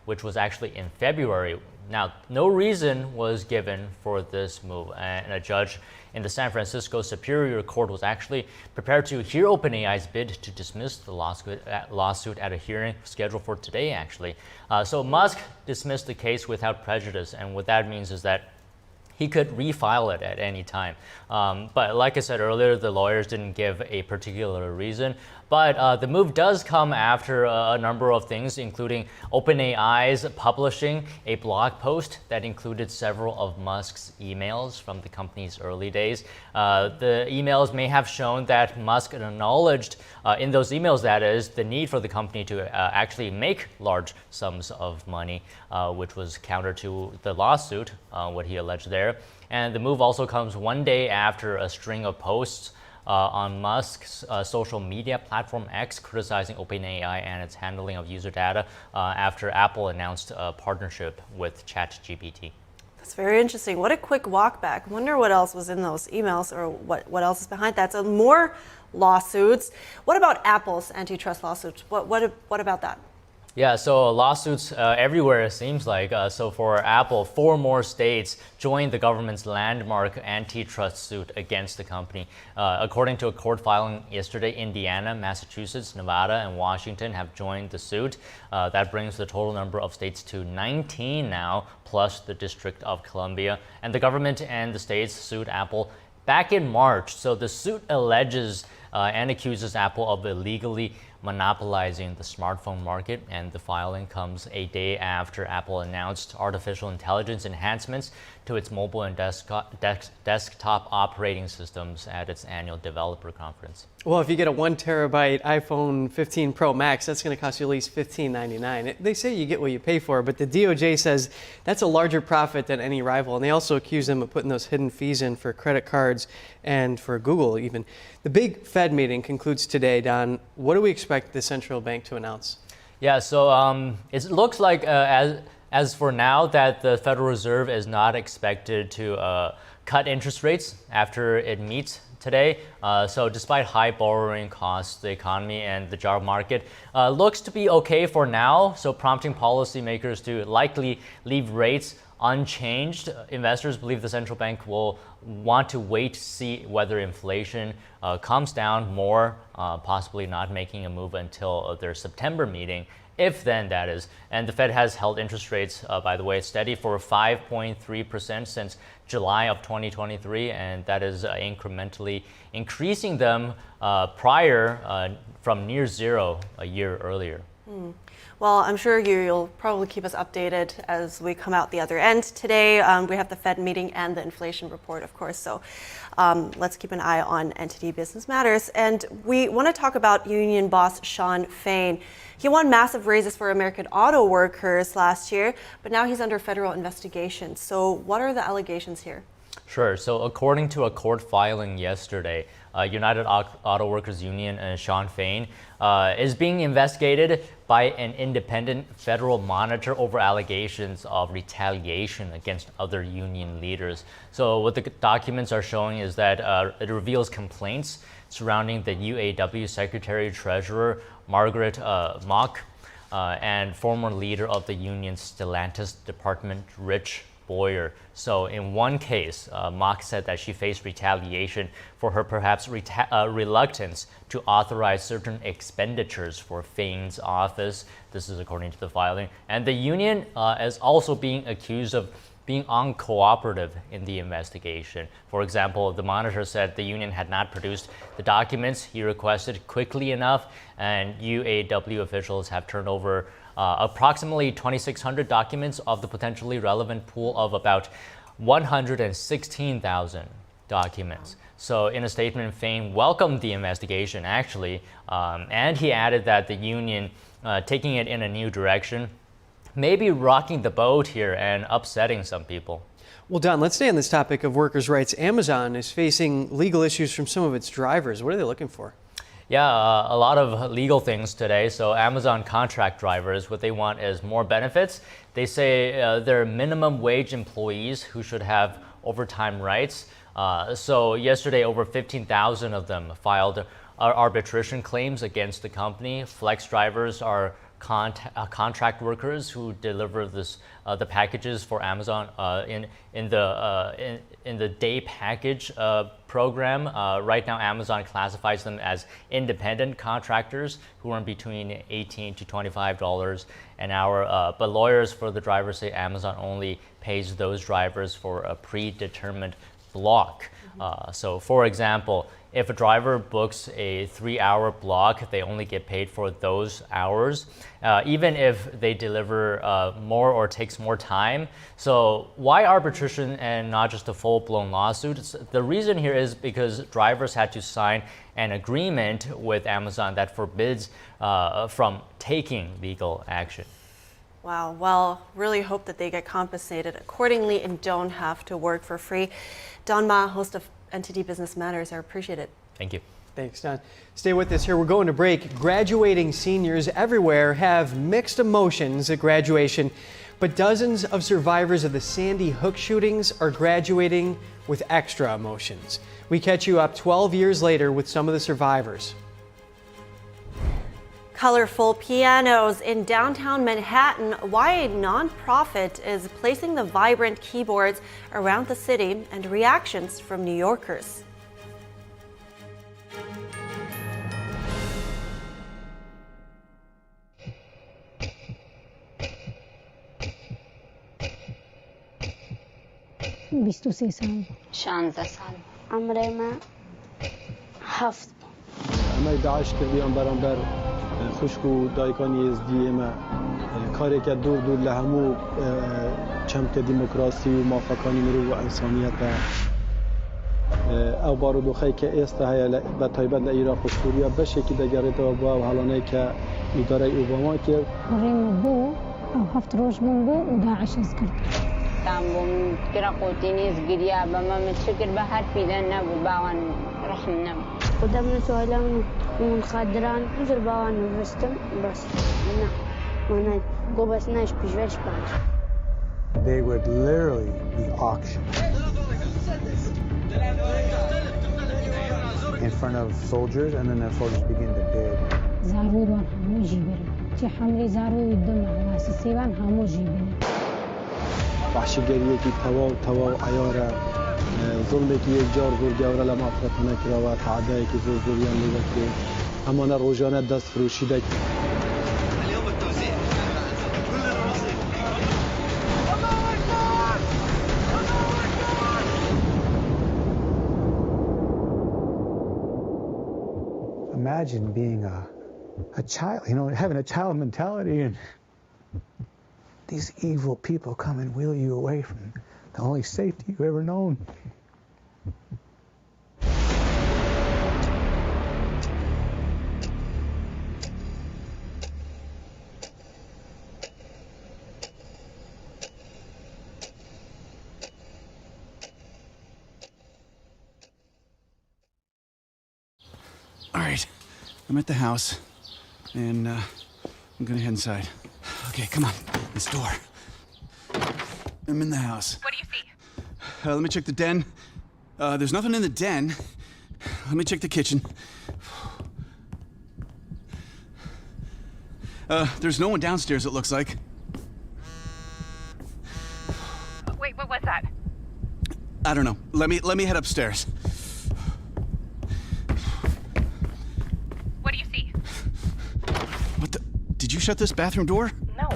which was actually in February. Now, no reason was given for this move, and a judge in the San Francisco Superior Court was actually prepared to hear OpenAI's bid to dismiss the lawsuit at a hearing scheduled for today, actually. So Musk dismissed the case without prejudice, and what that means is that he could refile it at any time. But like I said earlier, the lawyers didn't give a particular reason. But the move does come after a number of things, including OpenAI's publishing a blog post that included several of Musk's emails from the company's early days. The emails may have shown that Musk acknowledged, in those emails that is, the need for the company to actually make large sums of money, which was counter to the lawsuit, what he alleged there. And the move also comes one day after a string of posts on Musk's social media platform X criticizing OpenAI and its handling of user data after Apple announced a partnership with ChatGPT. That's very interesting. What a quick walk back. Wonder what else was in those emails or what else is behind that. So more lawsuits. What about Apple's antitrust lawsuits? What about that? Yeah, so lawsuits everywhere, it seems like. So for Apple, 4 more states joined the government's landmark antitrust suit against the company. According to a court filing yesterday, Indiana, Massachusetts, Nevada, and Washington have joined the suit. That brings the total number of states to 19 now, plus the District of Columbia. And the government and the states sued Apple back in March. So the suit alleges and accuses Apple of illegally monopolizing the smartphone market. And the filing comes a day after Apple announced artificial intelligence enhancements to its mobile and desktop operating systems at its annual developer conference. Well, if you get a 1 terabyte iPhone 15 Pro Max, that's going to cost you at least $15.99. They say you get what you pay for, but the DOJ says that's a larger profit than any rival. And they also accuse them of putting those hidden fees in for credit cards and for Google even. The big Fed meeting concludes today. Don, what do we expect the central bank to announce? Yeah, so it looks like as for now that the Federal Reserve is not expected to cut interest rates after it meets today. So despite high borrowing costs, the economy and the job market looks to be okay for now, so prompting policymakers to likely leave rates unchanged. Investors believe the central bank will want to wait to see whether inflation comes down more, possibly not making a move until their September meeting. If then, that is. And the Fed has held interest rates, by the way, steady for 5.3% since July of 2023, and that is incrementally increasing them prior from near zero a year earlier. Well, I'm sure you'll probably keep us updated as we come out the other end. Today, we have the Fed meeting and the inflation report, of course. So let's keep an eye on NTD Business Matters. And we want to talk about union boss Shawn Fain. He won massive raises for American auto workers last year, but now he's under federal investigation. So what are the allegations here? Sure. So according to a court filing yesterday, United Auto Workers Union and Shawn Fain is being investigated by an independent federal monitor over allegations of retaliation against other union leaders. So what the documents are showing is that it reveals complaints surrounding the UAW Secretary Treasurer Margaret Mock and former leader of the union's Stellantis department, Rich Boyer. So in one case, Mock said that she faced retaliation for her perhaps reluctance to authorize certain expenditures for Fain's office. This is according to the filing. And the union is also being accused of being uncooperative in the investigation. For example, the monitor said the union had not produced the documents he requested quickly enough, and UAW officials have turned over approximately 2,600 documents of the potentially relevant pool of about 116,000 documents. So in a statement, Fain welcomed the investigation, actually, and he added that the union, taking it in a new direction, maybe rocking the boat here and upsetting some people. Well, Don, let's stay on this topic of workers' rights. Amazon is facing legal issues from some of its drivers. What are they looking for? Yeah, a lot of legal things today. So Amazon contract drivers, what they want is more benefits. They say they're minimum wage employees who should have overtime rights. So yesterday, over 15,000 of them filed arbitration claims against the company. Flex drivers are contract workers who deliver the packages for Amazon in the day package program. Right now, Amazon classifies them as independent contractors who earn between $18 to $25 an hour. But lawyers for the drivers say Amazon only pays those drivers for a predetermined block. So, for example, if a driver books a 3-hour block, they only get paid for those hours, even if they deliver more or takes more time. So why arbitration and not just a full-blown lawsuit? The reason here is because drivers had to sign an agreement with Amazon that forbids from taking legal action. Wow, well, really hope that they get compensated accordingly and don't have to work for free. Don Ma, host of NTD Business Matters, I appreciate it. Thank you. Thanks, Don. Stay with us here. We're going to break. Graduating seniors everywhere have mixed emotions at graduation, but dozens of survivors of the Sandy Hook shootings are graduating with extra emotions. We catch you up 12 years later with some of the survivors. Colorful pianos in downtown Manhattan. Why a nonprofit is placing the vibrant keyboards around the city, and reactions from New Yorkers. بیست و سه سال 16 سال عمري ما حفظ ما 11 كل يوم برام خوشکو دایکانی ازدی اما کاری که دور دور لهمو چمک دموکراسی و موافقانی مرو و انسانیت او بارو خی که است های به تایبت لعراق و سوریه بشه که دگری تو با و حالانه که اداره اوباما کرد ریم بو او هفت روز بو و داعش از کرد تامبوم كرا قوتينيز قريا بما متشكر بهر بيدن نبو باوان رحم نبو ودمنا سؤالان من خادران نزل باوان ورستم بس أنا قبس ناش بيجوش بانش. They would literally be auctioned in front of soldiers, and then the soldiers begin to bid. زارود وان همو جيبرم تي حملي زارود الدم واسسي وان همو جيبرم وحشیگریه که توا عیاره ظلمی که یک جار زور گوره لما افرطانه کرا و تعدایی که زور زوریان لیده که همانه روزانه دست فروشیده اليوم التوزيع كلنا نصيب Imagine being a child, you know, having a child mentality, and these evil people come and wheel you away from the only safety you've ever known. All right, I'm at the house, and I'm gonna head inside. Okay, come on, this door. I'm in the house. What do you see? Let me check the den. There's nothing in the den. Let me check the kitchen. There's no one downstairs, it looks like. Wait, what was that? I don't know. Let me head upstairs. What do you see? What the? Did you shut this bathroom door? No.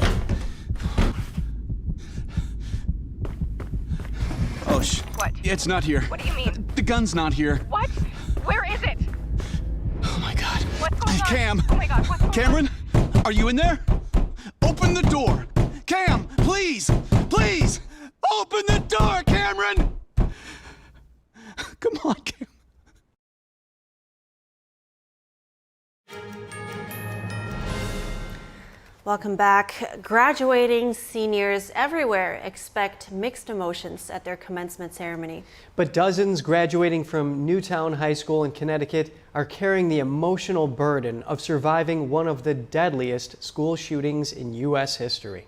Oh, What? It's not here. What do you mean? The gun's not here. What? Where is it? Oh my God. What's going on? Cam. Oh my God, what's going Cameron, on? are you in there? Open the door. Cam, please, please, open the door, Cameron. Come on, Cam. Welcome back. Graduating seniors everywhere expect mixed emotions at their commencement ceremony. But dozens graduating from Newtown High School in Connecticut are carrying the emotional burden of surviving one of the deadliest school shootings in U.S. history.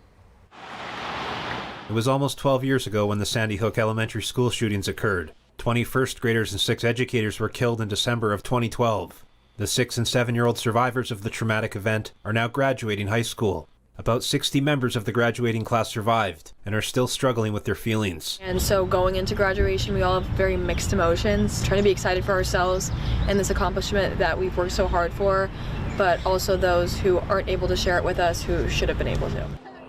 It was almost 12 years ago when the Sandy Hook Elementary School shootings occurred. 20 first graders and 6 educators were killed in December of 2012. The 6- and 7-year-old survivors of the traumatic event are now graduating high school. About 60 members of the graduating class survived and are still struggling with their feelings. And so going into graduation, we all have very mixed emotions, trying to be excited for ourselves and this accomplishment that we've worked so hard for, but also those who aren't able to share it with us who should have been able to.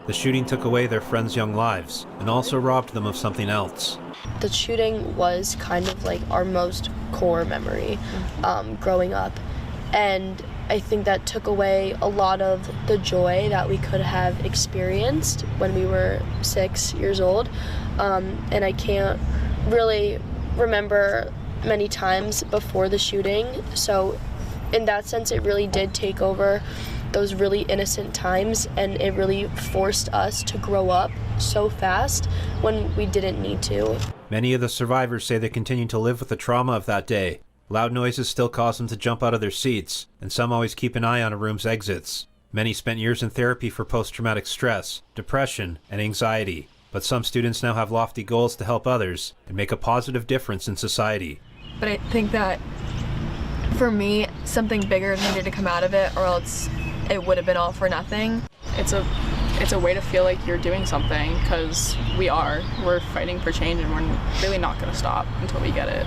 The shooting took away their friends' young lives and also robbed them of something else. The shooting was kind of like our most core memory growing up. And I think that took away a lot of the joy that we could have experienced when we were 6 years old. And I can't really remember many times before the shooting. So in that sense, it really did take over those really innocent times, and it really forced us to grow up so fast when we didn't need to. Many of the survivors say they continue to live with the trauma of that day. Loud noises still cause them to jump out of their seats, and some always keep an eye on a room's exits. Many spent years in therapy for post-traumatic stress, depression, and anxiety, but some students now have lofty goals to help others and make a positive difference in society. But I think that for me, something bigger needed to come out of it, or else it would have been all for nothing. It's a way to feel like you're doing something, because we're fighting for change, and we're really not going to stop until we get it.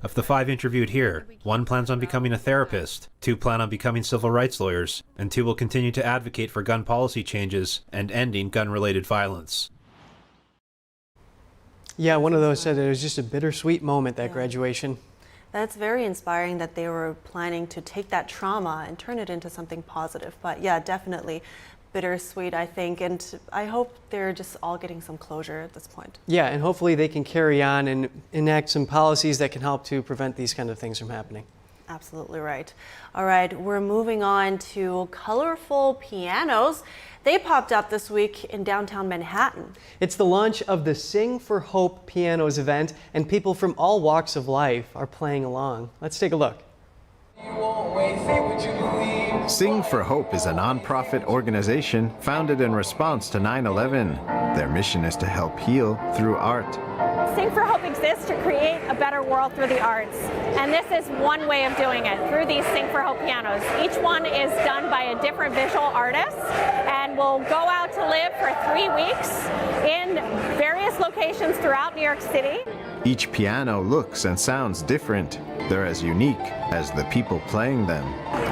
Of the 5 interviewed here, 1 plans on becoming a therapist, 2 plan on becoming civil rights lawyers, and 2 will continue to advocate for gun policy changes and ending gun-related violence. Yeah, one of those said it was just a bittersweet moment, that graduation. That's very inspiring that they were planning to take that trauma and turn it into something positive. But yeah, definitely bittersweet, I think. And I hope they're just all getting some closure at this point. Yeah, and hopefully they can carry on and enact some policies that can help to prevent these kind of things from happening. Absolutely right. All right, we're moving on to colorful pianos. They popped up this week in downtown Manhattan. It's the launch of the Sing for Hope Pianos event, and people from all walks of life are playing along. Let's take a look. Sing for Hope is a nonprofit organization founded in response to 9/11. Their mission is to help heal through art. Sing for Hope exists to create a better world through the arts. And this is one way of doing it, through these Sing for Hope pianos. Each one is done by a different visual artist and will go out to live for 3 weeks in various locations throughout New York City. Each piano looks and sounds different. They're as unique as the people playing them.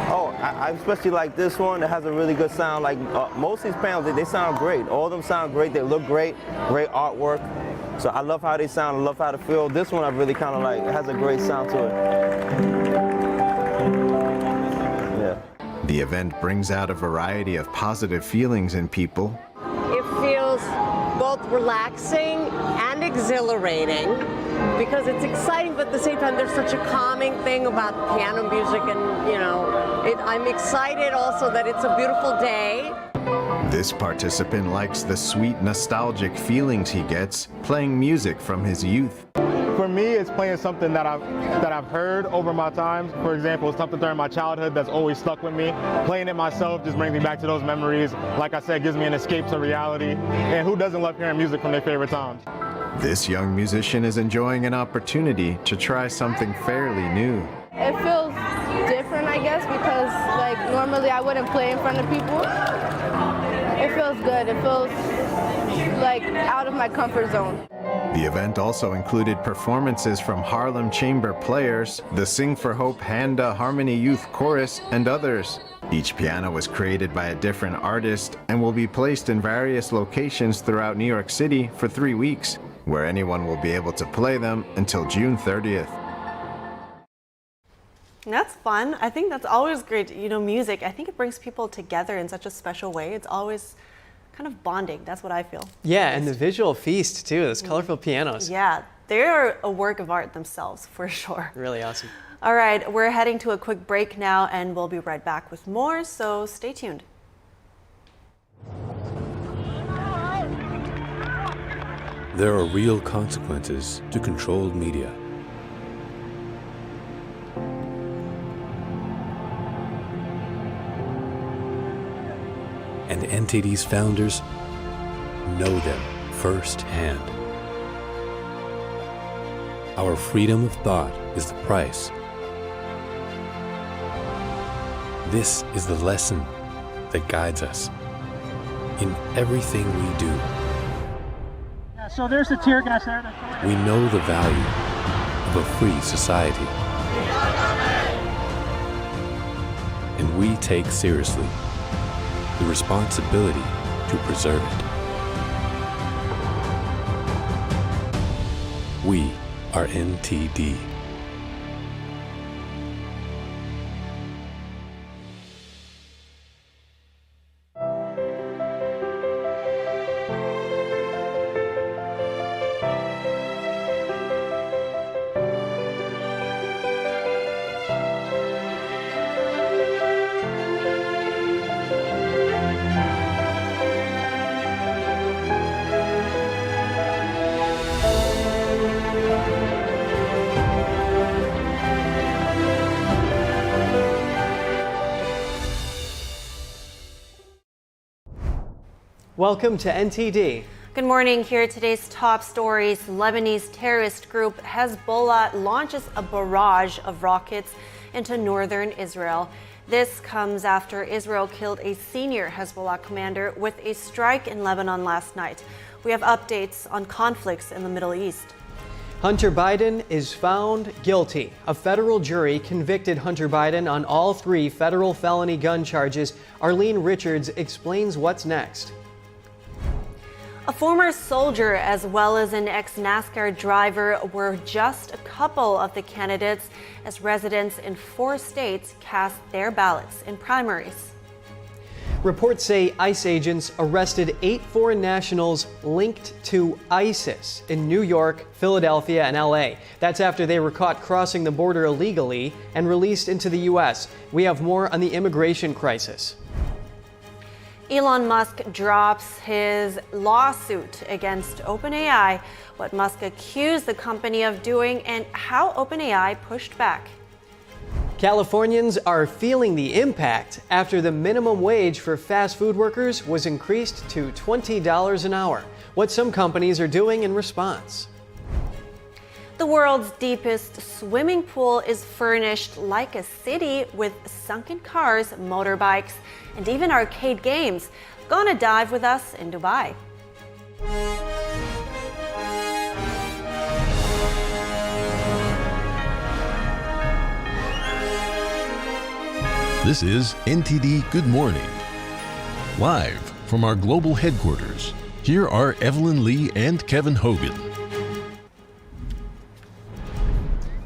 Oh, I especially like this one. It has a really good sound. Like most of these pianos, they sound great. All of them sound great. They look great. Great artwork. So I love how they sound. I love how they feel. This one I really kind of like. It has a great sound to it. Yeah. The event brings out a variety of positive feelings in people. It feels both relaxing and exhilarating because it's exciting, but at the same time there's such a calming thing about piano music, and I'm excited also that it's a beautiful day. This participant likes the sweet nostalgic feelings he gets playing music from his youth. For me, it's playing something that I've heard over my time. For example, something during my childhood that's always stuck with me. Playing it myself just brings me back to those memories. Like I said, gives me an escape to reality. And who doesn't love hearing music from their favorite times? This young musician is enjoying an opportunity to try something fairly new. It feels different, I guess, because like normally I wouldn't play in front of people. It feels good. It feels like out of my comfort zone. The event also included performances from Harlem Chamber Players, the Sing for Hope Handa Harmony Youth Chorus, and others. Each piano was created by a different artist and will be placed in various locations throughout New York City for 3 weeks, where anyone will be able to play them until June 30th. That's fun. I think that's always great. Music, I think it brings people together in such a special way. It's always kind of bonding. That's what I feel. Yeah, and the visual feast too, those colorful pianos. Yeah, they're a work of art themselves, for sure. Really awesome. All right, we're heading to a quick break now, and we'll be right back with more, so stay tuned. There are real consequences to controlled media. And NTD's founders know them firsthand. Our freedom of thought is the price. This is the lesson that guides us in everything we do. Yeah, so there's the tear gas there. We know the value of a free society. And we take seriously the responsibility to preserve it. We are NTD. Welcome to NTD. Good morning. Here are today's top stories. Lebanese terrorist group Hezbollah launches a barrage of rockets into northern Israel. This comes after Israel killed a senior Hezbollah commander with a strike in Lebanon last night. We have updates on conflicts in the Middle East. Hunter Biden is found guilty. A federal jury convicted Hunter Biden on all 3 federal felony gun charges. Arlene Richards explains what's next. A former soldier as well as an ex-NASCAR driver were just a couple of the candidates as residents in 4 states cast their ballots in primaries. Reports say ICE agents arrested 8 foreign nationals linked to ISIS in New York, Philadelphia, and LA. That's after they were caught crossing the border illegally and released into the U.S. We have more on the immigration crisis. Elon Musk drops his lawsuit against OpenAI, what Musk accused the company of doing, and how OpenAI pushed back. Californians are feeling the impact after the minimum wage for fast food workers was increased to $20 an hour. What some companies are doing in response. The world's deepest swimming pool is furnished like a city with sunken cars, motorbikes, and even arcade games. Go on a dive with us in Dubai. This is NTD Good Morning. Live from our global headquarters, here are Evelyn Lee and Kevin Hogan.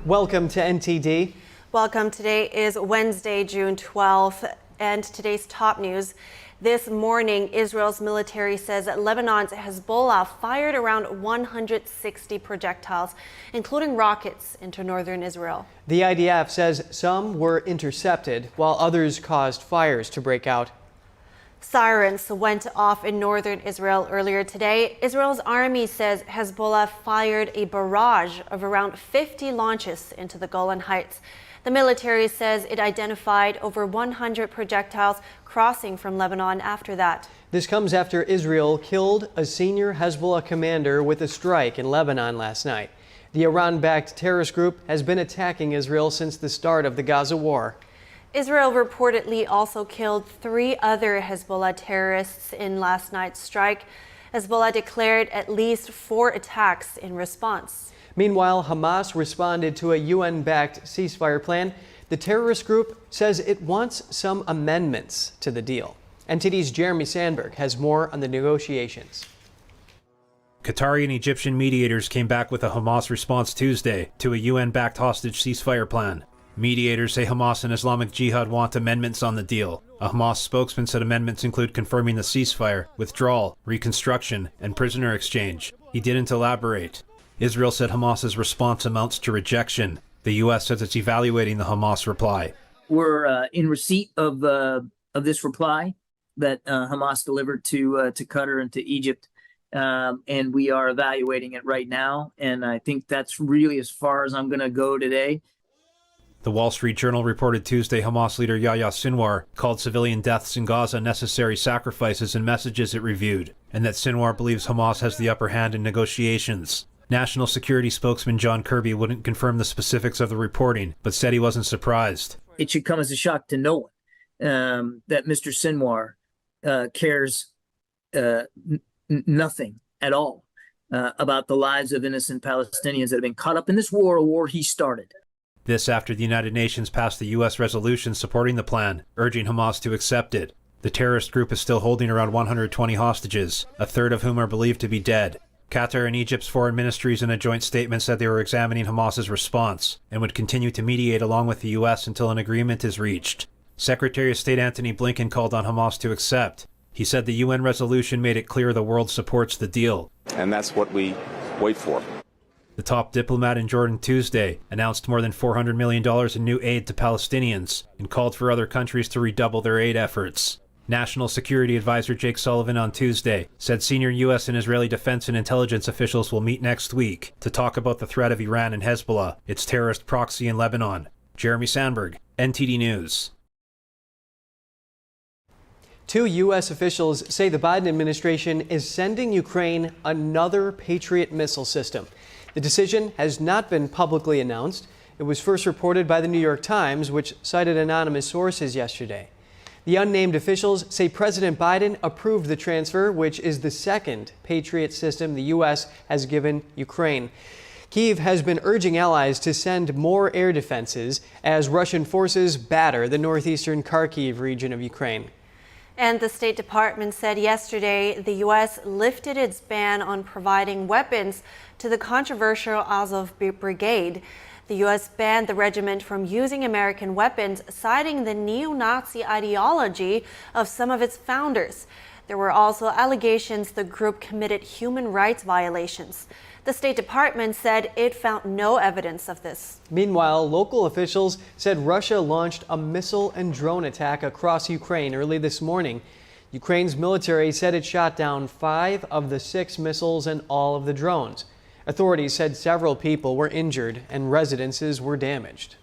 Welcome to NTD. Welcome. Today is Wednesday, June 12th, and today's top news. This morning, Israel's military says that Lebanon's Hezbollah fired around 160 projectiles, including rockets, into northern Israel. The IDF says some were intercepted, while others caused fires to break out. Sirens went off in northern Israel earlier today. Israel's army says Hezbollah fired a barrage of around 50 launches into the Golan Heights. The military says it identified over 100 projectiles crossing from Lebanon after that. This comes after Israel killed a senior Hezbollah commander with a strike in Lebanon last night. The Iran-backed terrorist group has been attacking Israel since the start of the Gaza war. Israel reportedly also killed 3 other Hezbollah terrorists in last night's strike. Hezbollah declared at least 4 attacks in response. Meanwhile, Hamas responded to a UN-backed ceasefire plan. The terrorist group says it wants some amendments to the deal. NTD's Jeremy Sandberg has more on the negotiations. Qatari and Egyptian mediators came back with a Hamas response Tuesday to a UN-backed hostage ceasefire plan. Mediators say Hamas and Islamic Jihad want amendments on the deal. A Hamas spokesman said amendments include confirming the ceasefire, withdrawal, reconstruction, and prisoner exchange. He didn't elaborate. Israel said Hamas's response amounts to rejection. The U.S. says it's evaluating the Hamas reply. We're in receipt of this reply that Hamas delivered to Qatar and to Egypt, and we are evaluating it right now. And I think that's really as far as I'm going to go today. The Wall Street Journal reported Tuesday Hamas leader Yahya Sinwar called civilian deaths in Gaza necessary sacrifices in messages it reviewed, and that Sinwar believes Hamas has the upper hand in negotiations. National Security spokesman John Kirby wouldn't confirm the specifics of the reporting, but said he wasn't surprised. It should come as a shock to no one that Mr. Sinwar cares nothing at all about the lives of innocent Palestinians that have been caught up in this war, a war he started. This after the United Nations passed the U.S. resolution supporting the plan, urging Hamas to accept it. The terrorist group is still holding around 120 hostages, a third of whom are believed to be dead. Qatar and Egypt's foreign ministries in a joint statement said they were examining Hamas's response and would continue to mediate along with the U.S. until an agreement is reached. Secretary of State Antony Blinken called on Hamas to accept. He said the UN resolution made it clear the world supports the deal. And that's what we wait for. The top diplomat in Jordan Tuesday announced more than $400 million in new aid to Palestinians and called for other countries to redouble their aid efforts. National Security Advisor Jake Sullivan on Tuesday said senior U.S. and Israeli defense and intelligence officials will meet next week to talk about the threat of Iran and Hezbollah, its terrorist proxy in Lebanon. Jeremy Sandberg, NTD News. 2 U.S. officials say the Biden administration is sending Ukraine another Patriot missile system. The decision has not been publicly announced. It was first reported by the New York Times, which cited anonymous sources yesterday. The unnamed officials say President Biden approved the transfer, which is the second Patriot system the U.S. has given Ukraine. Kyiv has been urging allies to send more air defenses as Russian forces batter the northeastern Kharkiv region of Ukraine. And the State Department said yesterday the U.S. lifted its ban on providing weapons to the controversial Azov Brigade. The U.S. banned the regiment from using American weapons, citing the neo-Nazi ideology of some of its founders. There were also allegations the group committed human rights violations. The State Department said it found no evidence of this. Meanwhile, local officials said Russia launched a missile and drone attack across Ukraine early this morning. Ukraine's military said it shot down 5 of the 6 missiles and all of the drones. Authorities said several people were injured and residences were damaged.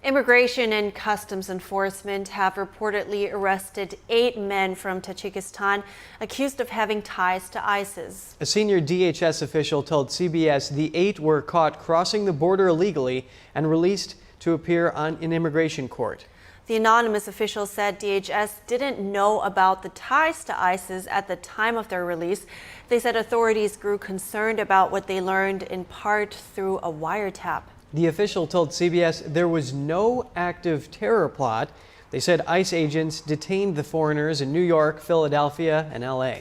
Immigration and Customs Enforcement have reportedly arrested 8 men from Tajikistan accused of having ties to ISIS. A senior DHS official told CBS the 8 were caught crossing the border illegally and released to appear in immigration court. The anonymous official said DHS didn't know about the ties to ISIS at the time of their release. They said authorities grew concerned about what they learned in part through a wiretap. The official told CBS there was no active terror plot. They said ICE agents detained the foreigners in New York, Philadelphia, and LA.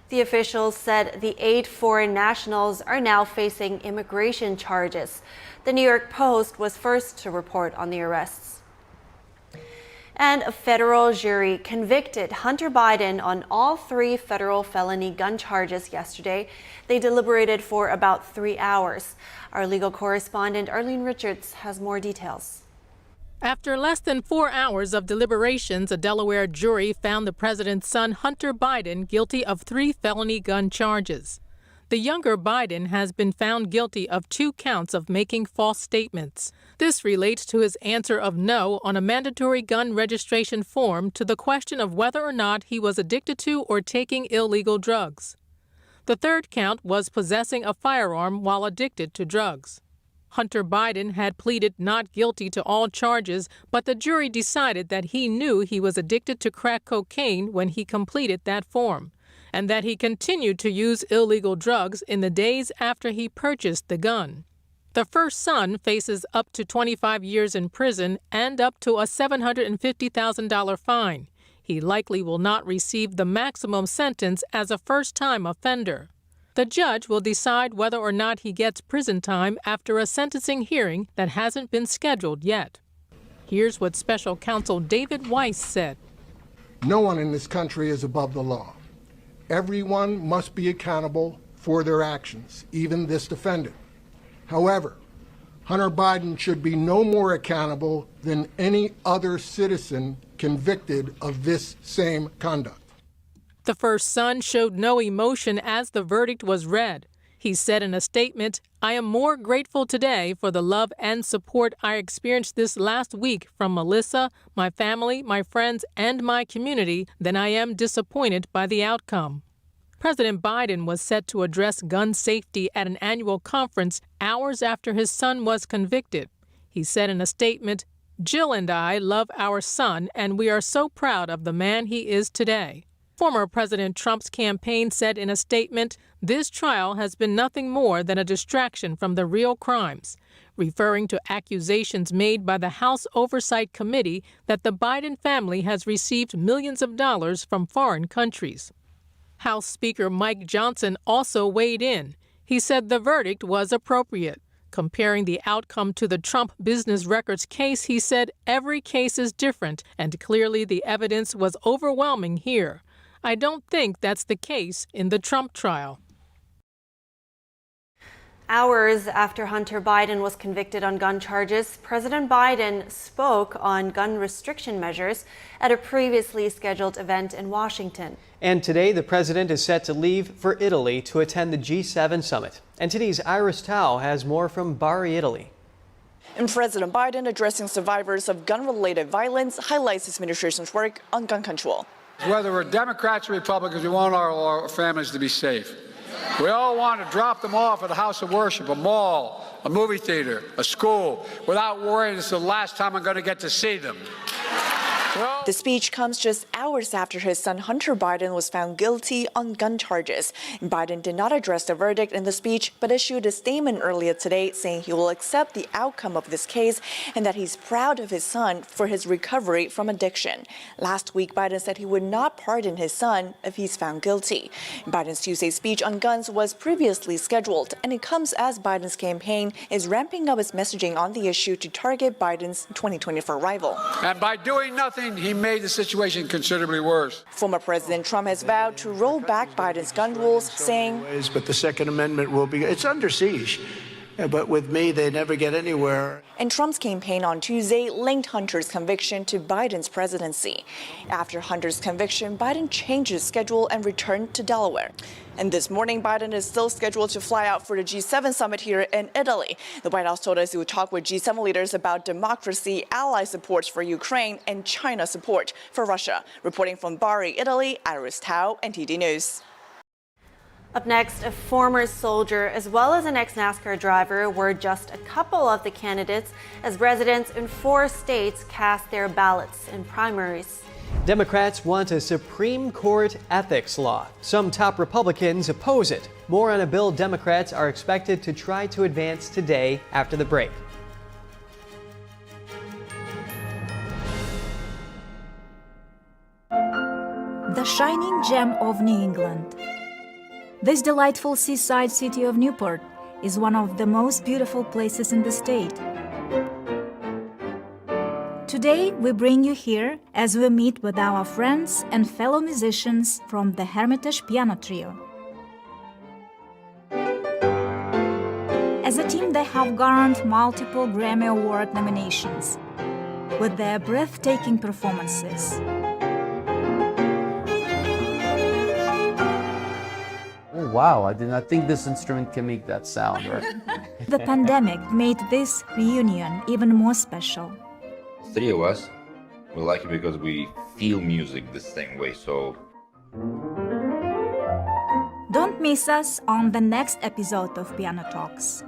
The officials said the 8 foreign nationals are now facing immigration charges. The New York Post was first to report on the arrests. And a federal jury convicted Hunter Biden on all 3 federal felony gun charges yesterday. They deliberated for about 3 hours. Our legal correspondent Arlene Richards has more details. After less than 4 hours of deliberations, a Delaware jury found the president's son, Hunter Biden, guilty of 3 felony gun charges. The younger Biden has been found guilty of 2 counts of making false statements. This relates to his answer of no on a mandatory gun registration form to the question of whether or not he was addicted to or taking illegal drugs. The 3rd count was possessing a firearm while addicted to drugs. Hunter Biden had pleaded not guilty to all charges, but the jury decided that he knew he was addicted to crack cocaine when he completed that form, and that he continued to use illegal drugs in the days after he purchased the gun. The first son faces up to 25 years in prison and up to a $750,000 fine. He likely will not receive the maximum sentence as a first-time offender. The judge will decide whether or not he gets prison time after a sentencing hearing that hasn't been scheduled yet. Here's what Special Counsel David Weiss said. No one in this country is above the law. Everyone must be accountable for their actions, even this defendant. However, Hunter Biden should be no more accountable than any other citizen convicted of this same conduct. The first son showed no emotion as the verdict was read. He said in a statement, "I am more grateful today for the love and support I experienced this last week from Melissa, my family, my friends, and my community than I am disappointed by the outcome." President Biden was set to address gun safety at an annual conference hours after his son was convicted. He said in a statement, "Jill and I love our son, and we are so proud of the man he is today." Former President Trump's campaign said in a statement, "This trial has been nothing more than a distraction from the real crimes," referring to accusations made by the House Oversight Committee that the Biden family has received millions of dollars from foreign countries. House Speaker Mike Johnson also weighed in. He said the verdict was appropriate. Comparing the outcome to the Trump business records case, he said every case is different, and clearly the evidence was overwhelming here. I don't think that's the case in the Trump trial. Hours after Hunter Biden was convicted on gun charges, President Biden spoke on gun restriction measures at a previously scheduled event in Washington. And today, the president is set to leave for Italy to attend the G7 summit. NTD's Iris Tao has more from Bari, Italy. And President Biden, addressing survivors of gun-related violence, highlights his administration's work on gun control. Whether we're Democrats or Republicans, we want our families to be safe. We all want to drop them off at a house of worship, a mall, a movie theater, a school, without worrying it's the last time I'm going to get to see them. The speech comes just hours after his son Hunter Biden was found guilty on gun charges. Biden did not address the verdict in the speech, but issued a statement earlier today saying he will accept the outcome of this case and that he's proud of his son for his recovery from addiction. Last week, Biden said he would not pardon his son if he's found guilty. Biden's Tuesday speech on guns was previously scheduled, and it comes as Biden's campaign is ramping up its messaging on the issue to target Biden's 2024 rival. And by doing nothing, he made the situation considerably worse. Former President Trump has vowed to roll back Biden's gun rules, saying, but the Second Amendment will be, it's under siege. But with me, they never get anywhere. And Trump's campaign on Tuesday linked Hunter's conviction to Biden's presidency. After Hunter's conviction, Biden changed his schedule and returned to Delaware. And this morning, Biden is still scheduled to fly out for the G7 summit here in Italy. The White House told us he would talk with G7 leaders about democracy, ally supports for Ukraine, and China support for Russia. Reporting from Bari, Italy, Iris Tao, NTD News. Up next, a former soldier as well as an ex-NASCAR driver were just a couple of the candidates as residents in 4 states cast their ballots in primaries. Democrats want a Supreme Court ethics law. Some top Republicans oppose it. More on a bill Democrats are expected to try to advance today after the break. The shining gem of New England. This delightful seaside city of Newport is one of the most beautiful places in the state. Today, we bring you here as we meet with our friends and fellow musicians from the Hermitage Piano Trio. As a team, they have garnered multiple Grammy Award nominations with their breathtaking performances. Oh, wow, I did not think this instrument can make that sound, right? The pandemic made this reunion even more special. 3 of us, we like it because we feel music the same way, so... Don't miss us on the next episode of Piano Talks.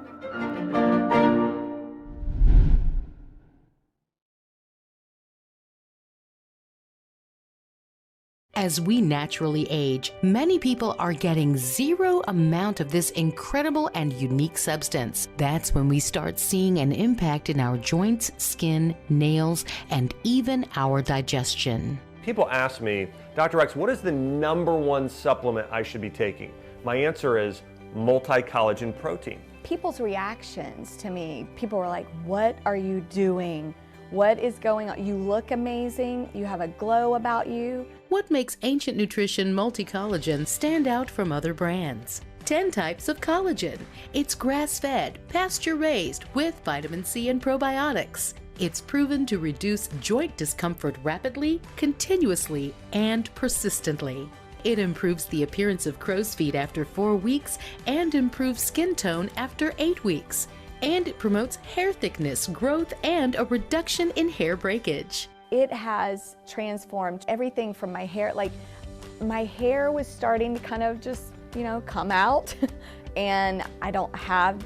As we naturally age, many people are getting zero amount of this incredible and unique substance. That's when we start seeing an impact in our joints, skin, nails, and even our digestion. People ask me, Dr. X, what is the #1 supplement I should be taking? My answer is multi-collagen protein. People's reactions to me, people were like, what are you doing? What is going on? You look amazing. You have a glow about you. What makes Ancient Nutrition Multi-Collagen stand out from other brands? 10 types of collagen. It's grass-fed, pasture-raised with vitamin C and probiotics. It's proven to reduce joint discomfort rapidly, continuously, and persistently. It improves the appearance of crow's feet after 4 weeks and improves skin tone after 8 weeks. And it promotes hair thickness, growth, and a reduction in hair breakage. It has transformed everything from my hair. Like, my hair was starting to kind of just, come out, and I don't have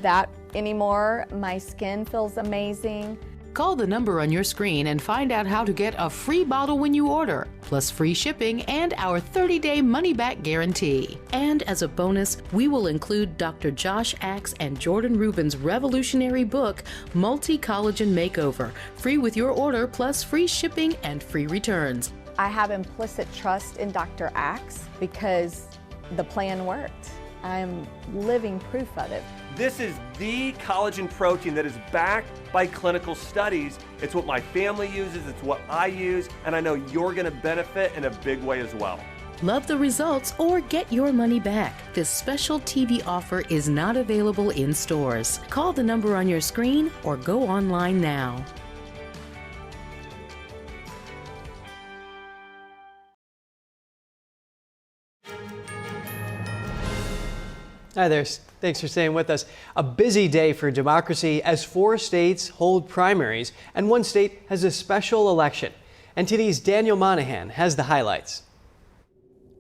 that anymore. My skin feels amazing. Call the number on your screen and find out how to get a free bottle when you order, plus free shipping and our 30-day money-back guarantee. And as a bonus, we will include Dr. Josh Axe and Jordan Rubin's revolutionary book, Multi-Collagen Makeover, free with your order, plus free shipping and free returns. I have implicit trust in Dr. Axe because the plan worked. I'm living proof of it. This is the collagen protein that is backed by clinical studies. It's what my family uses, it's what I use, and I know you're gonna benefit in a big way as well. Love the results or get your money back. This special TV offer is not available in stores. Call the number on your screen or go online now. Hi there. Thanks for staying with us. A busy day for democracy as 4 states hold primaries and 1 state has a special election. NTD's Daniel Monahan has the highlights.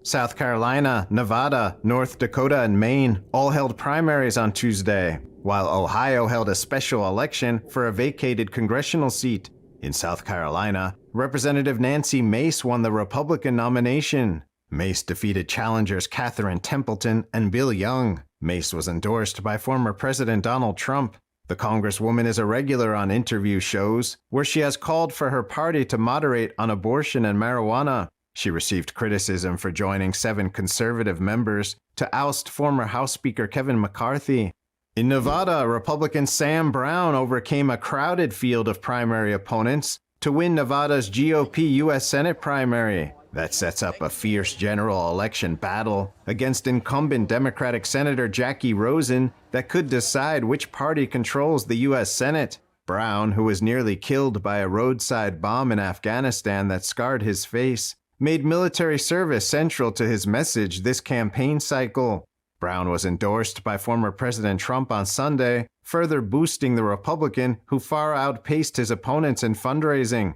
South Carolina, Nevada, North Dakota, and Maine all held primaries on Tuesday, while Ohio held a special election for a vacated congressional seat. In South Carolina, Representative Nancy Mace won the Republican nomination. Mace defeated challengers Catherine Templeton and Bill Young. Mace was endorsed by former President Donald Trump. The Congresswoman is a regular on interview shows, where she has called for her party to moderate on abortion and marijuana. She received criticism for joining 7 conservative members to oust former House Speaker Kevin McCarthy. In Nevada, Republican Sam Brown overcame a crowded field of primary opponents to win Nevada's GOP U.S. Senate primary. That sets up a fierce general election battle against incumbent Democratic Senator Jackie Rosen that could decide which party controls the U.S. Senate. Brown, who was nearly killed by a roadside bomb in Afghanistan that scarred his face, made military service central to his message this campaign cycle. Brown was endorsed by former President Trump on Sunday, further boosting the Republican who far outpaced his opponents in fundraising.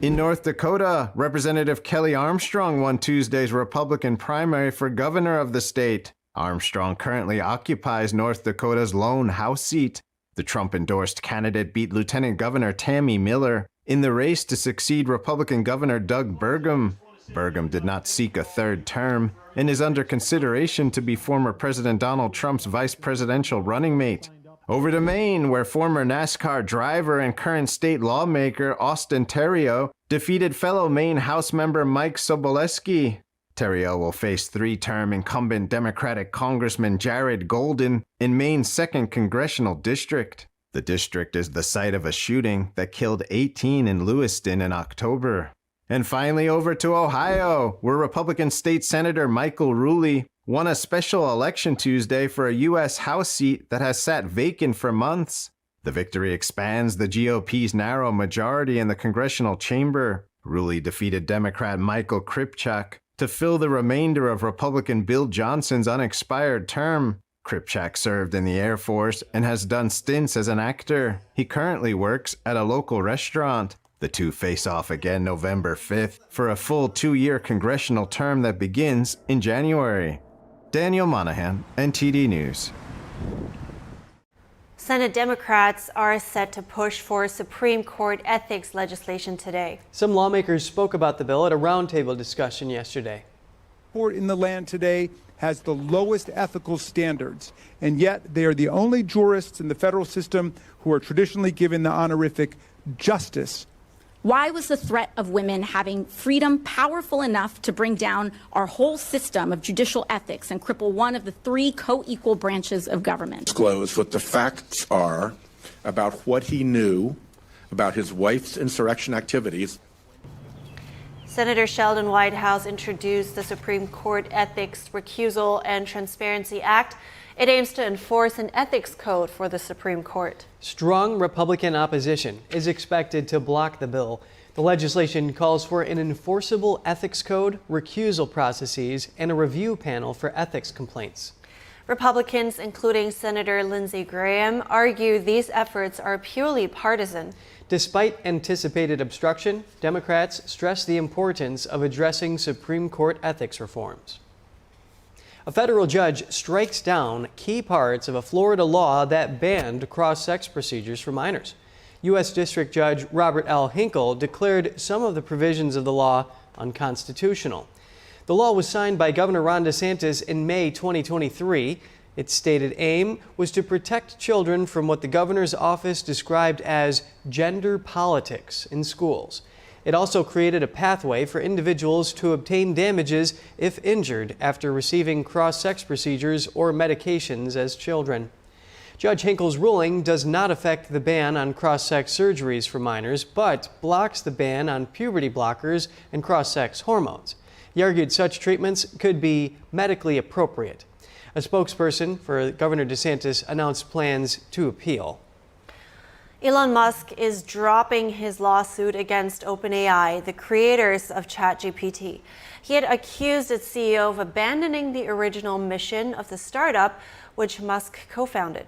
In North Dakota, Representative Kelly Armstrong won Tuesday's Republican primary for governor of the state. Armstrong currently occupies North Dakota's lone House seat. The Trump-endorsed candidate beat Lieutenant Governor Tammy Miller in the race to succeed Republican Governor Doug Burgum. Burgum did not seek a third term and is under consideration to be former President Donald Trump's vice presidential running mate. Over to Maine, where former NASCAR driver and current state lawmaker Austin Theriault defeated fellow Maine House member Mike Sobolewski. Theriault will face 3-term incumbent Democratic Congressman Jared Golden in Maine's 2nd congressional district. The district is the site of a shooting that killed 18 in Lewiston in October. And finally over to Ohio, where Republican State Senator Michael Rulli won a special election Tuesday for a U.S. House seat that has sat vacant for months. The victory expands the GOP's narrow majority in the congressional chamber. Rulli defeated Democrat Michael Kripchak to fill the remainder of Republican Bill Johnson's unexpired term. Kripchak served in the Air Force and has done stints as an actor. He currently works at a local restaurant. The two face off again November 5th for a full 2-year congressional term that begins in January. Daniel Monahan, NTD News. Senate Democrats are set to push for Supreme Court ethics legislation today. Some lawmakers spoke about the bill at a roundtable discussion yesterday. Court in the land today has the lowest ethical standards, and yet they are the only jurists in the federal system who are traditionally given the honorific justice. Why was the threat of women having freedom powerful enough to bring down our whole system of judicial ethics and cripple one of the 3 co-equal branches of government? Disclose what the facts are about what he knew about his wife's insurrection activities. Senator Sheldon Whitehouse introduced the Supreme Court Ethics, Recusal, and Transparency Act. It aims to enforce an ethics code for the Supreme Court. Strong Republican opposition is expected to block the bill. The legislation calls for an enforceable ethics code, recusal processes, and a review panel for ethics complaints. Republicans, including Senator Lindsey Graham, argue these efforts are purely partisan. Despite anticipated obstruction, Democrats stress the importance of addressing Supreme Court ethics reforms. A federal judge strikes down key parts of a Florida law that banned cross-sex procedures for minors. U.S. District Judge Robert L. Hinkle declared some of the provisions of the law unconstitutional. The law was signed by Governor Ron DeSantis in May 2023. Its stated aim was to protect children from what the governor's office described as gender politics in schools. It also created a pathway for individuals to obtain damages if injured after receiving cross-sex procedures or medications as children. Judge Hinkle's ruling does not affect the ban on cross-sex surgeries for minors, but blocks the ban on puberty blockers and cross-sex hormones. He argued such treatments could be medically appropriate. A spokesperson for Governor DeSantis announced plans to appeal. Elon Musk is dropping his lawsuit against OpenAI, the creators of ChatGPT. He had accused its CEO of abandoning the original mission of the startup, which Musk co-founded.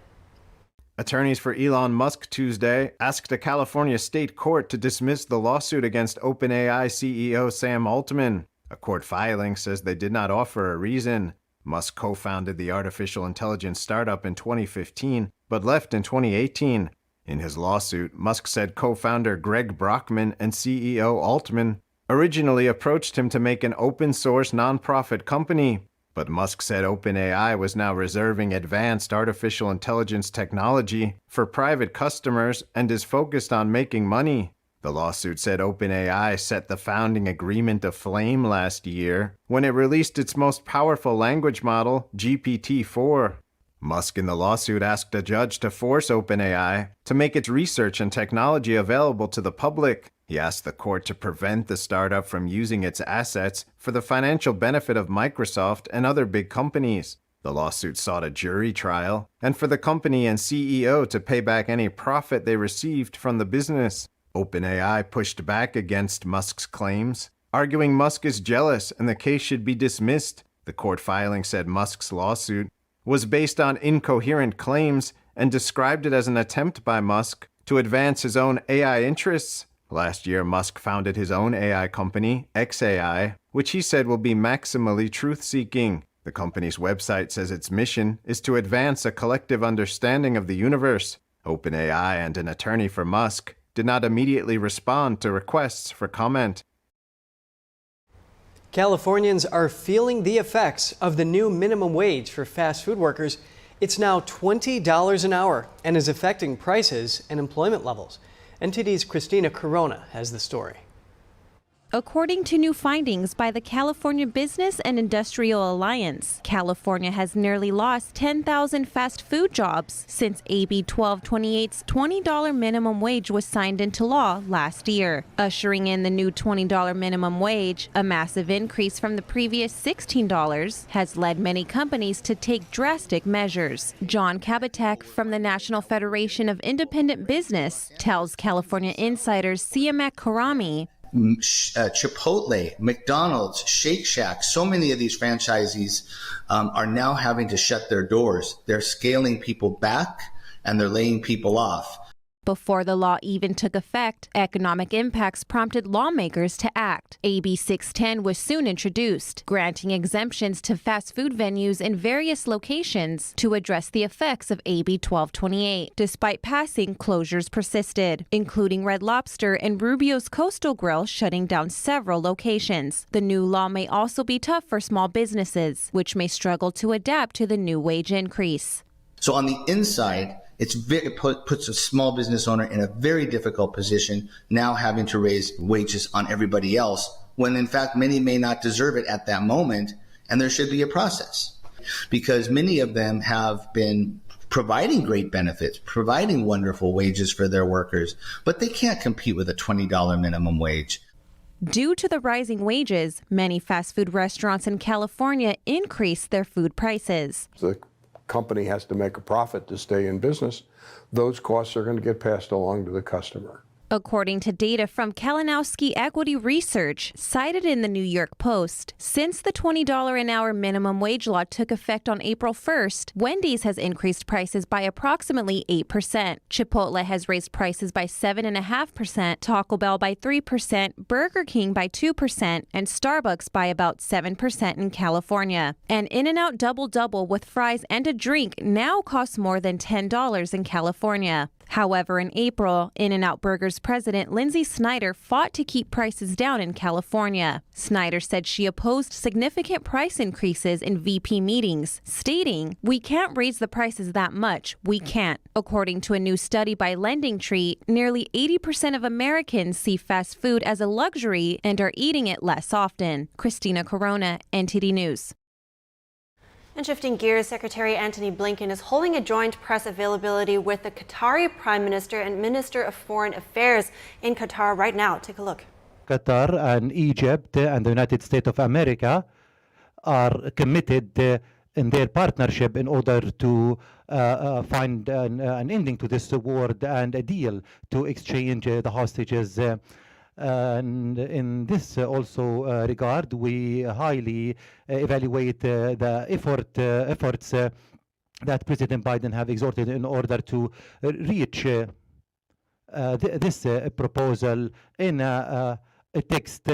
Attorneys for Elon Musk Tuesday asked a California state court to dismiss the lawsuit against OpenAI CEO Sam Altman. A court filing says they did not offer a reason. Musk co-founded the artificial intelligence startup in 2015, but left in 2018. In his lawsuit, Musk said co-founder Greg Brockman and CEO Altman originally approached him to make an open-source nonprofit company, but Musk said OpenAI was now reserving advanced artificial intelligence technology for private customers and is focused on making money. The lawsuit said OpenAI set the founding agreement aflame last year when it released its most powerful language model, GPT-4. Musk in the lawsuit asked a judge to force OpenAI to make its research and technology available to the public. He asked the court to prevent the startup from using its assets for the financial benefit of Microsoft and other big companies. The lawsuit sought a jury trial and for the company and CEO to pay back any profit they received from the business. OpenAI pushed back against Musk's claims, arguing Musk is jealous and the case should be dismissed. The court filing said Musk's lawsuit was based on incoherent claims and described it as an attempt by Musk to advance his own AI interests. Last year, Musk founded his own AI company, XAI, which he said will be maximally truth-seeking. The company's website says its mission is to advance a collective understanding of the universe. OpenAI and an attorney for Musk did not immediately respond to requests for comment. Californians are feeling the effects of the new minimum wage for fast food workers. It's now $20 an hour and is affecting prices and employment levels. NTD's Christina Corona has the story. According to new findings by the California Business and Industrial Alliance, California has nearly lost 10,000 fast food jobs since AB 1228's $20 minimum wage was signed into law last year. Ushering in the new $20 minimum wage, a massive increase from the previous $16, has led many companies to take drastic measures. John Kabatek from the National Federation of Independent Business tells California insiders Siamak Karami, Chipotle, McDonald's, Shake Shack, so many of these franchisees are now having to shut their doors. They're scaling people back and they're laying people off. Before the law even took effect, economic impacts prompted lawmakers to act. AB 610 was soon introduced, granting exemptions to fast food venues in various locations to address the effects of AB 1228. Despite passing, closures persisted, including Red Lobster and Rubio's Coastal Grill shutting down several locations. The new law may also be tough for small businesses, which may struggle to adapt to the new wage increase. So on the inside, it puts a small business owner in a very difficult position, now having to raise wages on everybody else, when in fact many may not deserve it at that moment, and there should be a process. Because many of them have been providing great benefits, providing wonderful wages for their workers, but they can't compete with a $20 minimum wage. Due to the rising wages, many fast food restaurants in California increased their food prices. The company has to make a profit to stay in business. Those costs are going to get passed along to the customer. According to data from Kalinowski Equity Research, cited in the New York Post, since the $20 an hour minimum wage law took effect on April 1st, Wendy's has increased prices by approximately 8%. Chipotle has raised prices by 7.5%, Taco Bell by 3%, Burger King by 2%, and Starbucks by about 7% in California. An In-N-Out Double-Double with fries and a drink now costs more than $10 in California. However, in April, In-N-Out Burger's president Lindsay Snyder fought to keep prices down in California. Snyder said she opposed significant price increases in VP meetings, stating, "We can't raise the prices that much. We can't." According to a new study by LendingTree, nearly 80% of Americans see fast food as a luxury and are eating it less often. Christina Corona, NTD News. And shifting gears, Secretary Antony Blinken is holding a joint press availability with the Qatari Prime Minister and Minister of Foreign Affairs in Qatar right now. Take a look. Qatar and Egypt and the United States of America are committed in their partnership in order to find an ending to this war and a deal to exchange the hostages. And in this also regard, we highly evaluate the efforts that President Biden have exhorted in order to reach this proposal in a text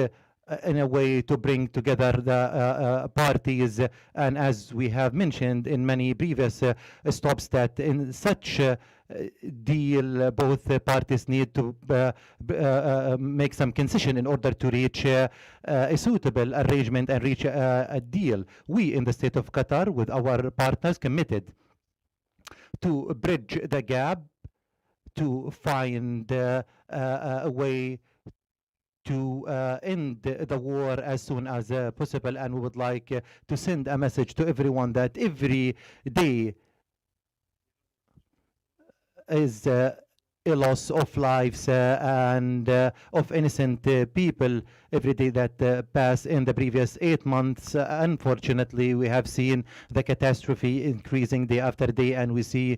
in a way to bring together the parties, and as we have mentioned in many previous stops, that in such deal both parties need to make some concession in order to reach a suitable arrangement and reach a deal. We in the state of Qatar with our partners committed to bridge the gap, to find a way to end the war as soon as possible, and we would like to send a message to everyone that every day is a loss of lives and of innocent people every day that pass. In the previous 8 months, unfortunately, we have seen the catastrophe increasing day after day, and we see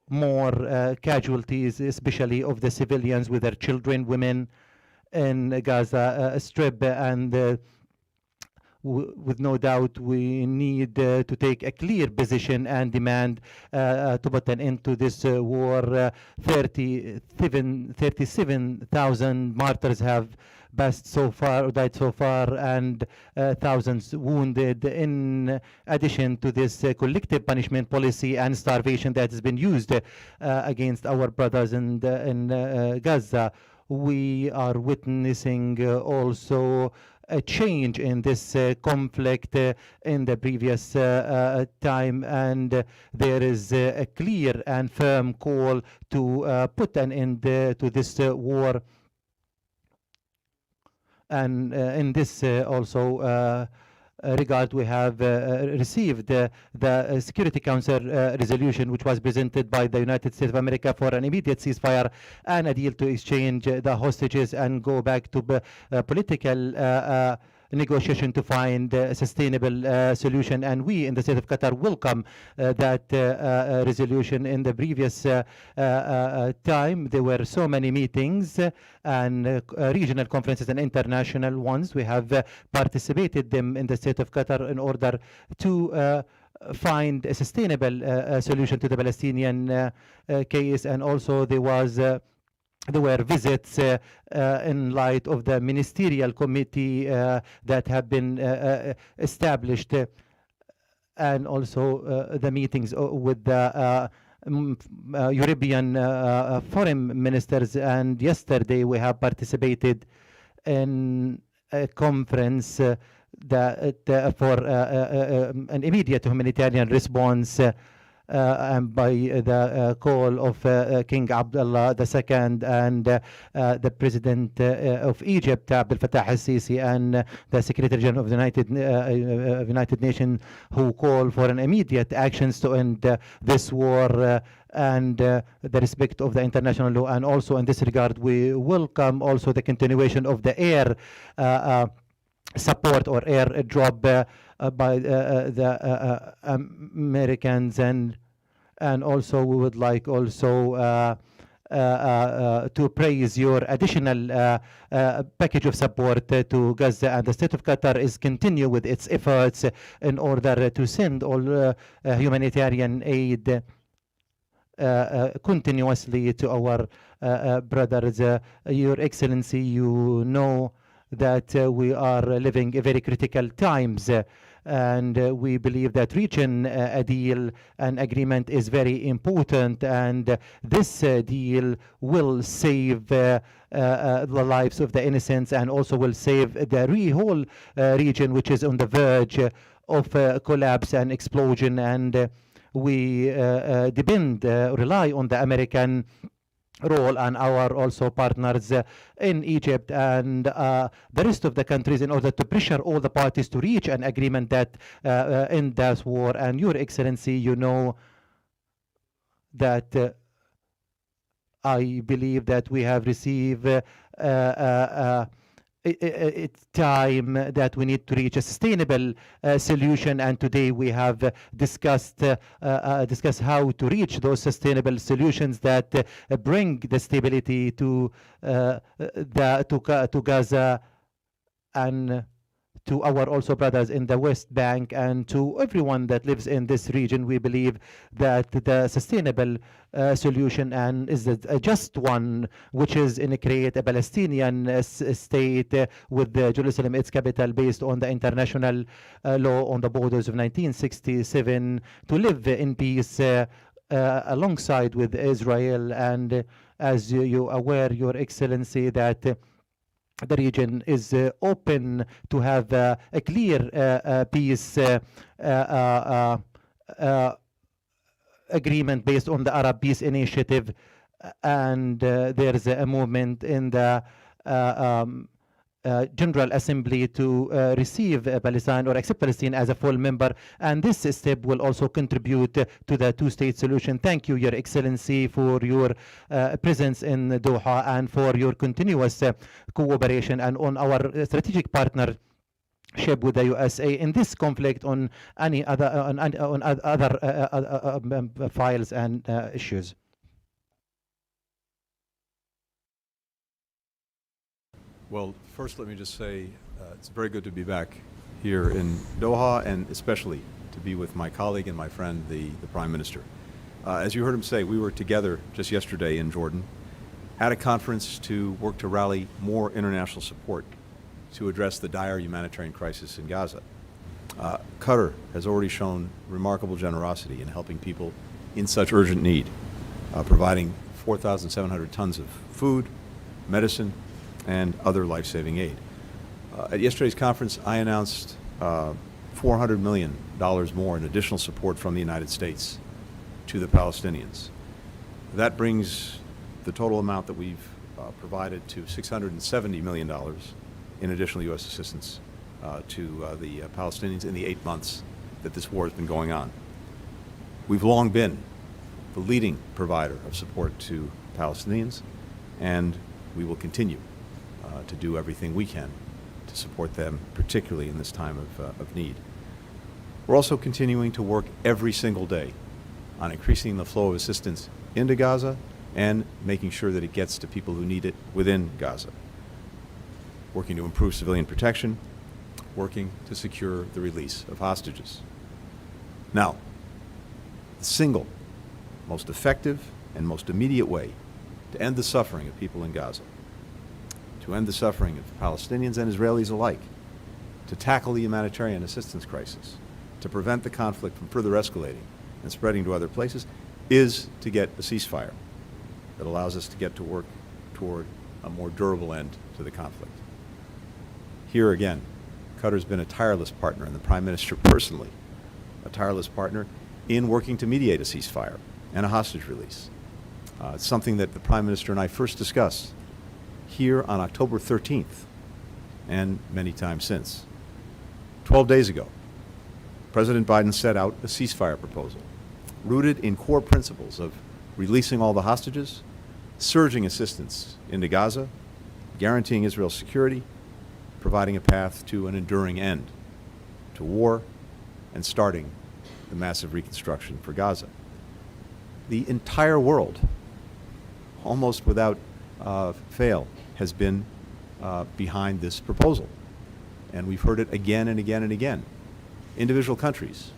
more casualties, especially of the civilians with their children, women, in Gaza Strip, and with no doubt we need to take a clear position and demand to put an end to this war. 37,000 martyrs have passed so far, or died so far, and thousands wounded, in addition to this collective punishment policy and starvation that has been used against our brothers in Gaza. We are witnessing also a change in this conflict in the previous time, and there is a clear and firm call to put an end to this war. And in this also regard, we have received the Security Council resolution, which was presented by the United States of America for an immediate ceasefire and a deal to exchange the hostages and go back to political negotiation to find a sustainable solution. And we in the state of Qatar welcome that resolution. In the previous time, there were so many meetings and regional conferences and international ones. We have participated them in the state of Qatar in order to find a sustainable solution to the Palestinian case. And also there were visits in light of the ministerial committee that have been established, and also the meetings with the European foreign ministers. And yesterday we have participated in a conference for an immediate humanitarian response and by the call of King Abdullah II and the President of Egypt, Abdel Fattah al-Sisi, and the Secretary General of the United Nations, who call for an immediate actions to end this war and the respect of the international law. And also in this regard, we welcome also the continuation of the air support or air drop by the Americans, and also we would like also to praise your additional package of support to Gaza, and the state of Qatar is continue with its efforts in order to send all humanitarian aid continuously to our brothers. Your Excellency, you know that we are living a very critical times, and we believe that reaching a deal and agreement is very important, and this deal will save the lives of the innocents, and also will save the whole region, which is on the verge of collapse and explosion. And we rely on the American role and our also partners in Egypt and the rest of the countries in order to pressure all the parties to reach an agreement that end this war. And Your Excellency, you know that I believe that we have received it's time that we need to reach a sustainable solution, and today we have discussed how to reach those sustainable solutions that bring the stability to Gaza and to our also brothers in the West Bank and to everyone that lives in this region. We believe that the sustainable solution and is a just one, which is in create a Palestinian state with Jerusalem, its capital, based on the international law on the borders of 1967, to live in peace alongside with Israel. And as you aware, Your Excellency, that the region is open to have a clear peace agreement based on the Arab Peace Initiative, and there is a movement in the General Assembly to receive Palestine or accept Palestine as a full member, and this step will also contribute to the two-state solution. Thank you, Your Excellency, for your presence in Doha and for your continuous cooperation and on our strategic partnership with the USA in this conflict on any other other files and issues. Well, first let me just say it's very good to be back here in Doha, and especially to be with my colleague and my friend, the Prime Minister. As you heard him say, we were together just yesterday in Jordan at a conference to work to rally more international support to address the dire humanitarian crisis in Gaza. Qatar has already shown remarkable generosity in helping people in such urgent need, providing 4,700 tons of food, medicine, and other life-saving aid. At yesterday's conference, I announced $400 million more in additional support from the United States to the Palestinians. That brings the total amount that we've provided to $670 million in additional U.S. assistance to the Palestinians in the 8 months that this war has been going on. We've long been the leading provider of support to Palestinians, and we will continue to do everything we can to support them, particularly in this time of need. We're also continuing to work every single day on increasing the flow of assistance into Gaza and making sure that it gets to people who need it within Gaza. Working to improve civilian protection, working to secure the release of hostages. Now, the single most effective and most immediate way to end the suffering of people in Gaza, to end the suffering of Palestinians and Israelis alike, to tackle the humanitarian assistance crisis, to prevent the conflict from further escalating and spreading to other places, is to get a ceasefire that allows us to get to work toward a more durable end to the conflict. Here again, Qatar's been a tireless partner, and the Prime Minister personally, a tireless partner in working to mediate a ceasefire and a hostage release. It's something that the Prime Minister and I first discussed here on October 13th, and many times since. 12 days ago, President Biden set out a ceasefire proposal, rooted in core principles of releasing all the hostages, surging assistance into Gaza, guaranteeing Israel's security, providing a path to an enduring end to war, and starting the massive reconstruction for Gaza. The entire world, almost without fail, has been behind this proposal. And we've heard it again and again and again. Individual countries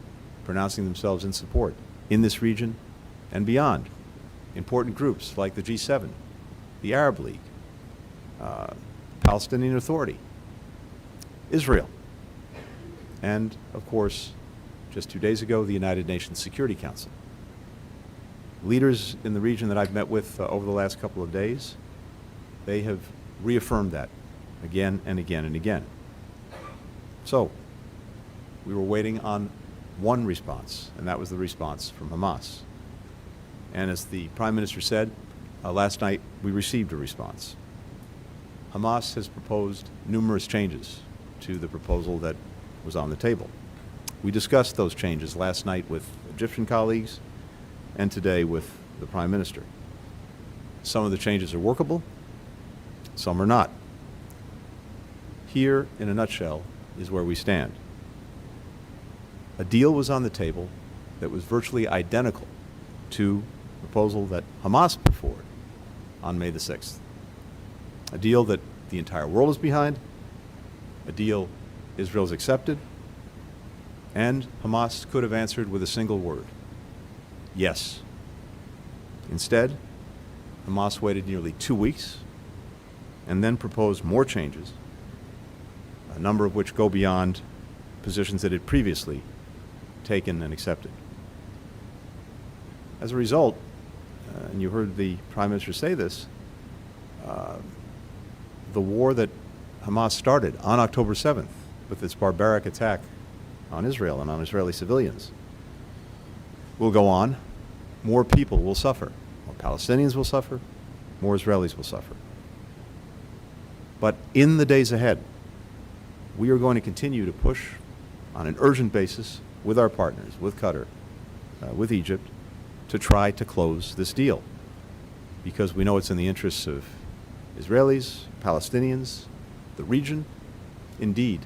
pronouncing themselves in support in this region and beyond. Important groups like the G7, the Arab League, Palestinian Authority, Israel, and, of course, just 2 days ago, the United Nations Security Council. Leaders in the region that I've met with over the last couple of days, they have reaffirmed that again and again and again. So, we were waiting on one response, and that was the response from Hamas. And as the Prime Minister said, last night we received a response. Hamas has proposed numerous changes to the proposal that was on the table. We discussed those changes last night with Egyptian colleagues and today with the Prime Minister. Some of the changes are workable, some are not. Here, in a nutshell, is where we stand. A deal was on the table that was virtually identical to the proposal that Hamas put forward on May the 6th. A deal that the entire world is behind, a deal Israel's accepted, and Hamas could have answered with a single word: yes. Instead, Hamas waited nearly 2 weeks and then proposed more changes, a number of which go beyond positions that it previously taken and accepted. As a result, and you heard the Prime Minister say this, the war that Hamas started on October 7th with its barbaric attack on Israel and on Israeli civilians will go on. More people will suffer. More Palestinians will suffer. More Israelis will suffer. But in the days ahead, we are going to continue to push on an urgent basis with our partners, with Qatar, with Egypt, to try to close this deal, because we know it's in the interests of Israelis, Palestinians, the region, indeed,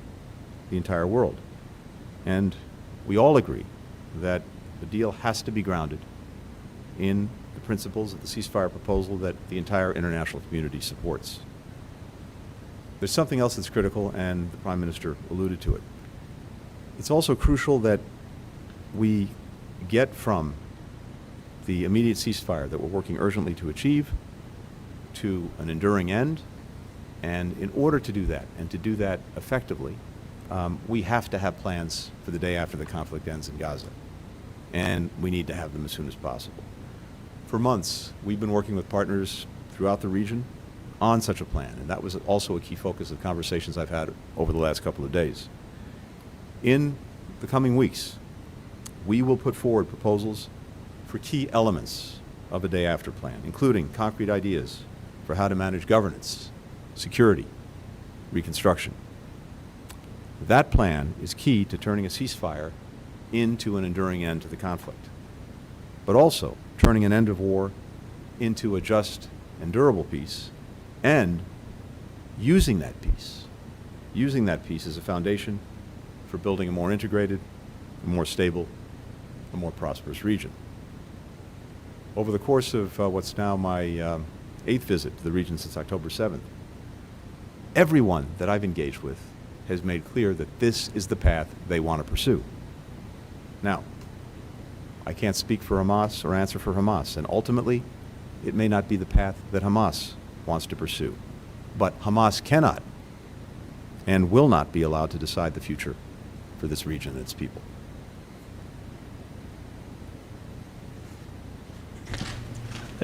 the entire world. And we all agree that the deal has to be grounded in the principles of the ceasefire proposal that the entire international community supports. There's something else that's critical, and the Prime Minister alluded to it. It's also crucial that we get from the immediate ceasefire that we're working urgently to achieve to an enduring end. And in order to do that, and to do that effectively, we have to have plans for the day after the conflict ends in Gaza. And we need to have them as soon as possible. For months, we've been working with partners throughout the region on such a plan, and that was also a key focus of conversations I've had over the last couple of days. In the coming weeks, we will put forward proposals for key elements of a day after plan, including concrete ideas for how to manage governance, security, reconstruction. That plan is key to turning a ceasefire into an enduring end to the conflict, but also turning an end of war into a just and durable peace, and using that peace as a foundation for building a more integrated, a more stable, a more prosperous region. Over the course of what's now my 8th visit to the region since October 7th, everyone that I've engaged with has made clear that this is the path they want to pursue. Now, I can't speak for Hamas or answer for Hamas, and ultimately, it may not be the path that Hamas wants to pursue. But Hamas cannot and will not be allowed to decide the future for this region and its people.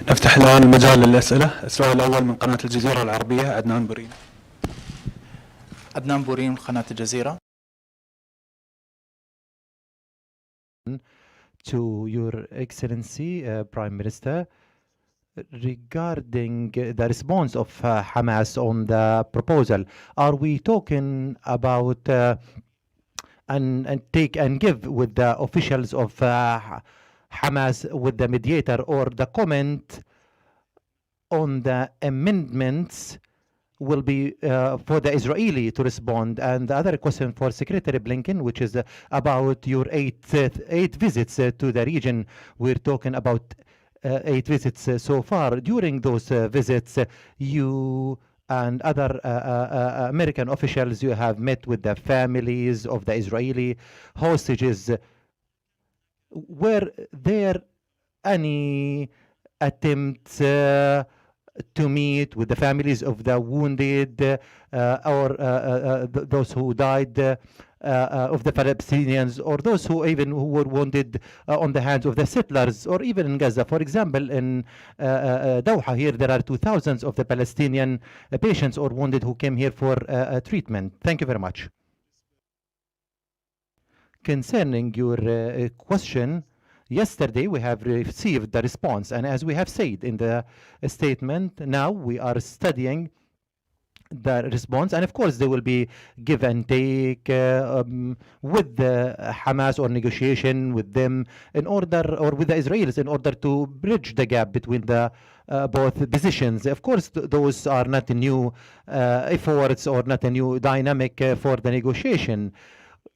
نفتح الآن المجال للأسئلة. السؤال الأول من قناة الجزيرة العربية، عدنان بورين. عدنان بورين من قناة الجزيرة. To Your Excellency, Prime Minister, regarding the response of Hamas on the proposal, are we talking about and take and give with the officials of Hamas, with the mediator, or the comment on the amendments will be for the Israeli to respond? And the other question for Secretary Blinken, which is about your eight visits to the region. We're talking about 8 visits so far. During those visits, you and other American officials, you have met with the families of the Israeli hostages. Were there any attempts to meet with the families of the wounded or those who died of the Palestinians, or those who were wounded on the hands of the settlers, or even in Gaza? For example, in Doha here, there are 2,000 of the Palestinian patients or wounded who came here for treatment. Thank you very much. Concerning your question, yesterday we have received the response, and as we have said in the statement, now we are studying the response, and of course there will be give and take with the Hamas, or negotiation with them in order, or with the Israelis, in order to bridge the gap between the both positions. Of course, those are not new efforts or not a new dynamic for the negotiation.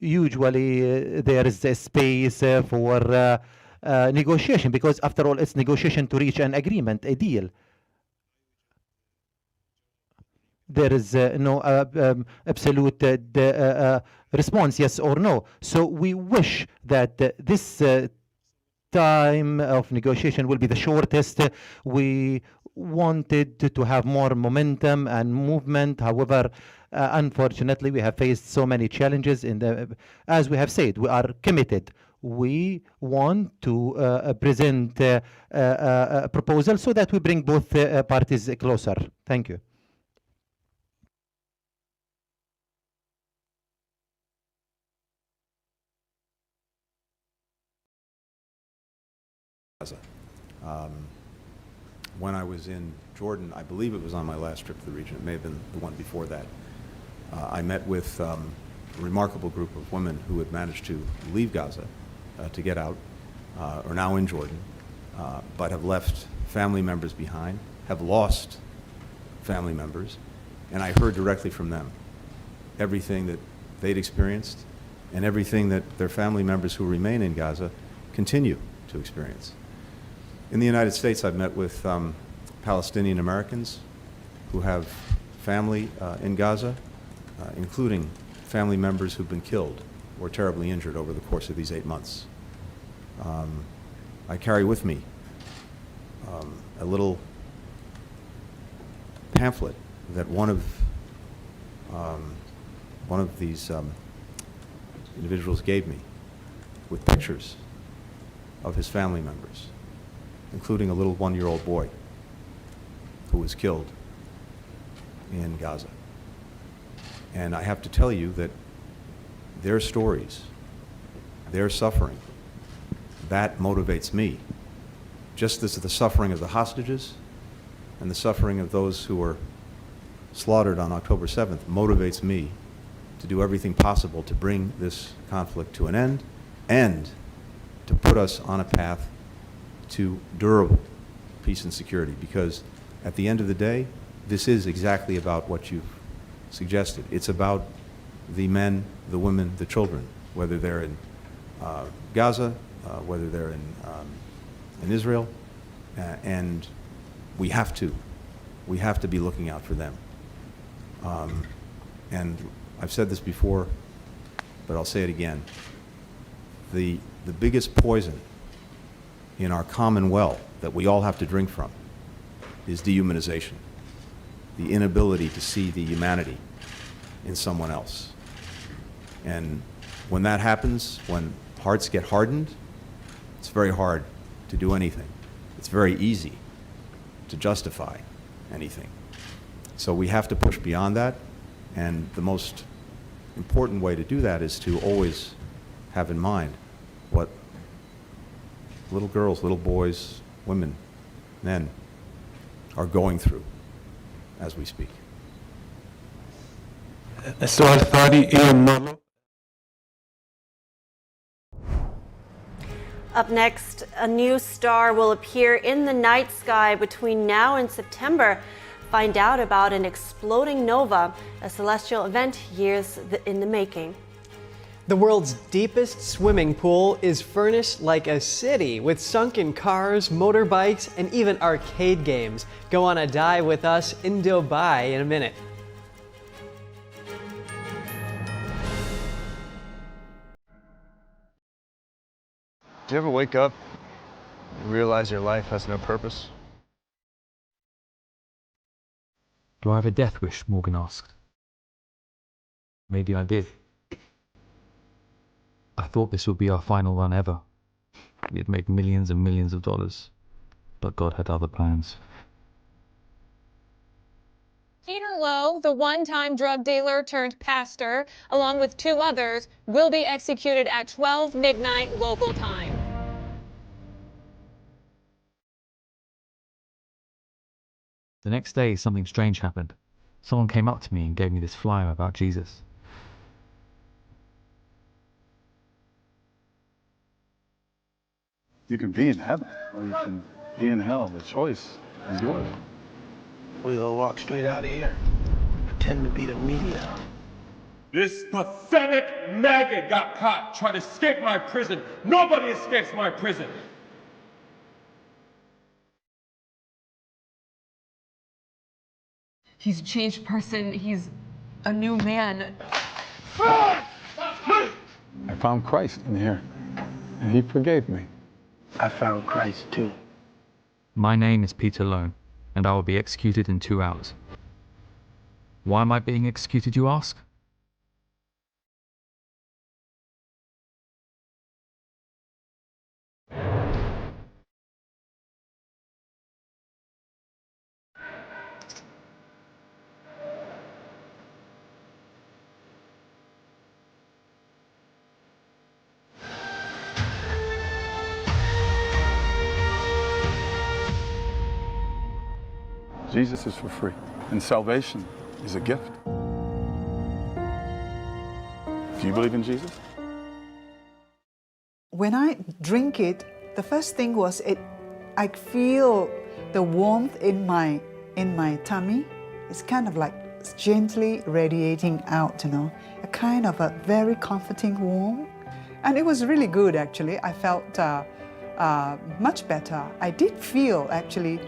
Usually there is a space for negotiation, because after all, it's negotiation to reach an agreement, a deal. there is no absolute response, yes or no. So we wish that this time of negotiation will be the shortest. We wanted to have more momentum and movement. However, unfortunately, we have faced so many challenges. As we have said, we are committed. We want to present a proposal so that we bring both parties closer. Thank you. When I was in Jordan, I believe it was on my last trip to the region, it may have been the one before that, I met with a remarkable group of women who had managed to leave Gaza, to get out, are now in Jordan, but have left family members behind, have lost family members, and I heard directly from them everything that they'd experienced and everything that their family members who remain in Gaza continue to experience. In the United States, I've met with Palestinian Americans who have family in Gaza, including family members who've been killed or terribly injured over the course of these 8 months. I carry with me a little pamphlet that one of these individuals gave me with pictures of his family members, including a little 1-year-old boy who was killed in Gaza. And I have to tell you that their stories, their suffering, that motivates me, just as the suffering of the hostages and the suffering of those who were slaughtered on October 7th motivates me to do everything possible to bring this conflict to an end and to put us on a path to durable peace and security, because at the end of the day, this is exactly about what you've suggested. It's about the men, the women, the children, whether they're in Gaza, whether they're in Israel, and we have to be looking out for them. And I've said this before, but I'll say it again. The biggest poison in our common well that we all have to drink from is dehumanization, the inability to see the humanity in someone else. And when that happens, when hearts get hardened, it's very hard to do anything. It's very easy to justify anything. So we have to push beyond that, and the most important way to do that is to always have in mind what little girls, little boys, women, men are going through as we speak. السؤال الثاني إيلون مارلو. Up next, a new star will appear in the night sky between now and September. Find out about an exploding nova, a celestial event years in the making. The world's deepest swimming pool is furnished like a city with sunken cars, motorbikes, and even arcade games. Go on a dive with us in Dubai in a minute. Do you ever wake up and realize your life has no purpose? Do I have a death wish? Morgan asked. Maybe I did. I thought this would be our final run ever. We'd make millions and millions of dollars. But God had other plans. Peter Lowe, the one-time drug dealer turned pastor, along with 2 others, will be executed at 12 midnight local time. The next day, something strange happened. Someone came up to me and gave me this flyer about Jesus. You can be in heaven, or you can be in hell. The choice is yours. We'll walk straight out of here. Pretend to be the media. This pathetic maggot got caught trying to escape my prison. Nobody escapes my prison. He's a changed person. He's a new man. I found Christ in here, and he forgave me. I found Christ too. My name is Peter Lone, and I will be executed in 2 hours. Why am I being executed, you ask? Jesus is for free, and salvation is a gift. Do you believe in Jesus? When I drink it, the first thing was I feel the warmth in my tummy. It's kind of like gently radiating out, you know, a kind of a very comforting warmth. And it was really good, actually. I felt much better. I did feel, actually,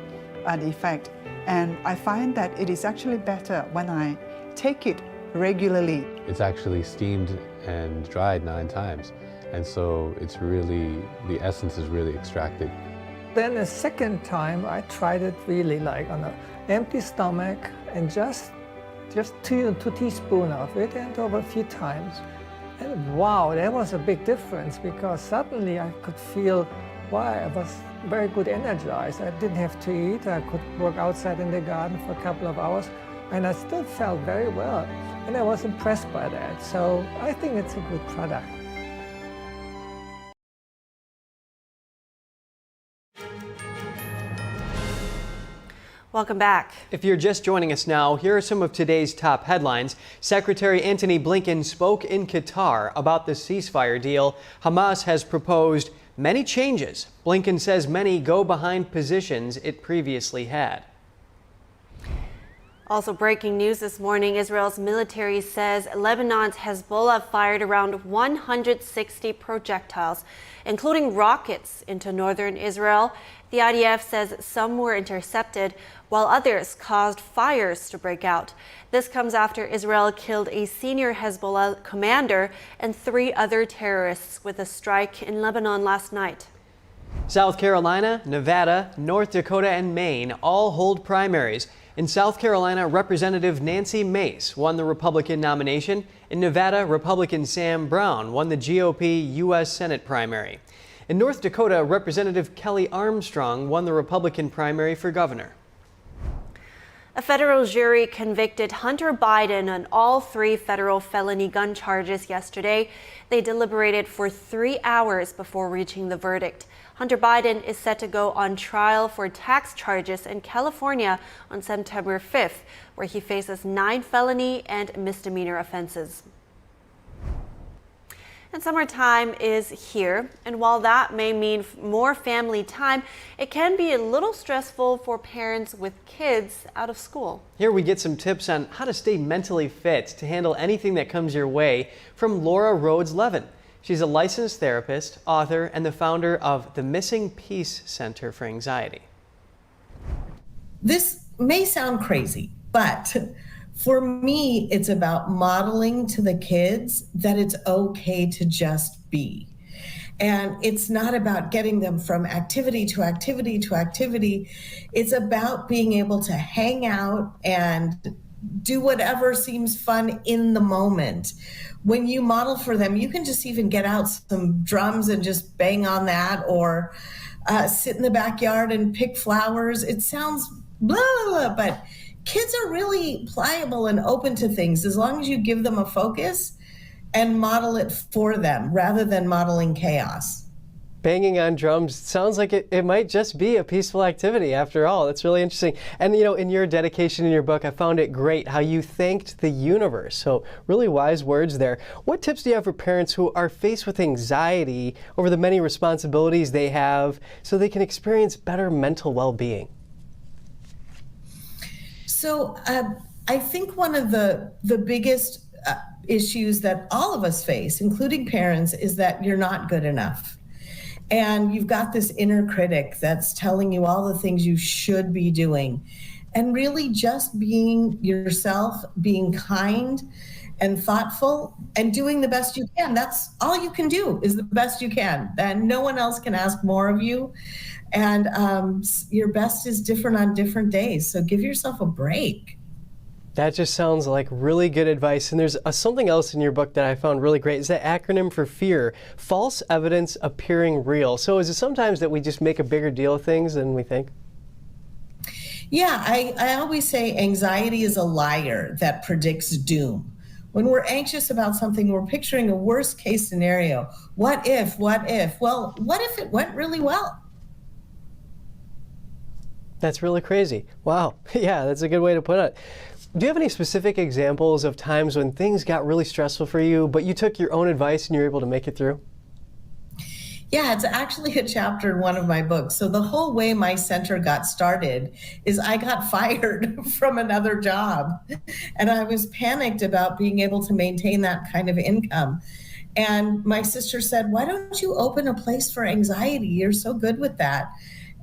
an effect. And I find that it is actually better when I take it regularly. It's actually steamed and dried 9 times. And so it's really, the essence is really extracted. Then the second time I tried it really like on an empty stomach and just 2 teaspoons of it and over a few times. And wow, that was a big difference because suddenly I could feel, wow, I was very good energized. I didn't have to eat. I could work outside in the garden for a couple of hours and I still felt very well. And I was impressed by that. So I think it's a good product. Welcome back. If you're just joining us now, here are some of today's top headlines. Secretary Antony Blinken spoke in Qatar about the ceasefire deal. Hamas has proposed many changes. Blinken says many go behind positions it previously had. Also breaking news this morning, Israel's military says Lebanon's Hezbollah fired around 160 projectiles, including rockets, into northern Israel. The IDF says some were intercepted, while others caused fires to break out. This comes after Israel killed a senior Hezbollah commander and 3 other terrorists with a strike in Lebanon last night. South Carolina, Nevada, North Dakota, and Maine all hold primaries. In South Carolina, Representative Nancy Mace won the Republican nomination. In Nevada, Republican Sam Brown won the GOP U.S. Senate primary. In North Dakota, Representative Kelly Armstrong won the Republican primary for governor. A federal jury convicted Hunter Biden on all 3 federal felony gun charges yesterday. They deliberated for 3 hours before reaching the verdict. Hunter Biden is set to go on trial for tax charges in California on September 5th, where he faces 9 felony and misdemeanor offenses. And summertime is here, and while that may mean more family time, it can be a little stressful for parents with kids out of school. Here we get some tips on how to stay mentally fit to handle anything that comes your way from Laura Rhodes Levin. She's a licensed therapist, author, and the founder of the Missing Piece Center for Anxiety. This may sound crazy, but for me, it's about modeling to the kids that it's okay to just be. And it's not about getting them from activity to activity to activity. It's about being able to hang out and do whatever seems fun in the moment. When you model for them, you can just even get out some drums and just bang on that, or sit in the backyard and pick flowers. It sounds blah, blah, blah, but kids are really pliable and open to things as long as you give them a focus and model it for them rather than modeling chaos. Banging on drums sounds like it might just be a peaceful activity after all. That's really interesting. And you know, in your dedication in your book, I found it great how you thanked the universe. So really wise words there. What tips do you have for parents who are faced with anxiety over the many responsibilities they have so they can experience better mental well-being? So I think one of the biggest issues that all of us face, including parents, is that you're not good enough. And you've got this inner critic that's telling you all the things you should be doing. and really just being yourself, being kind and thoughtful and doing the best you can. That's all you can do, is the best you can. And no one else can ask more of you. And your best is different on different days. So give yourself a break. That just sounds like really good advice. And there's something else in your book that I found really great. Is that acronym for FEAR, false evidence appearing real. So is it sometimes that we just make a bigger deal of things than we think? Yeah, I always say anxiety is a liar that predicts doom. When we're anxious about something, we're picturing a worst case scenario. What if? Well, what if it went really well? That's really crazy. Wow. Yeah, that's a good way to put it. Do you have any specific examples of times when things got really stressful for you, but you took your own advice and you were able to make it through? Yeah, it's actually a chapter in one of my books. So the whole way my center got started is I got fired from another job, and I was panicked about being able to maintain that kind of income. And my sister said, "Why don't you open a place for anxiety? You're so good with that."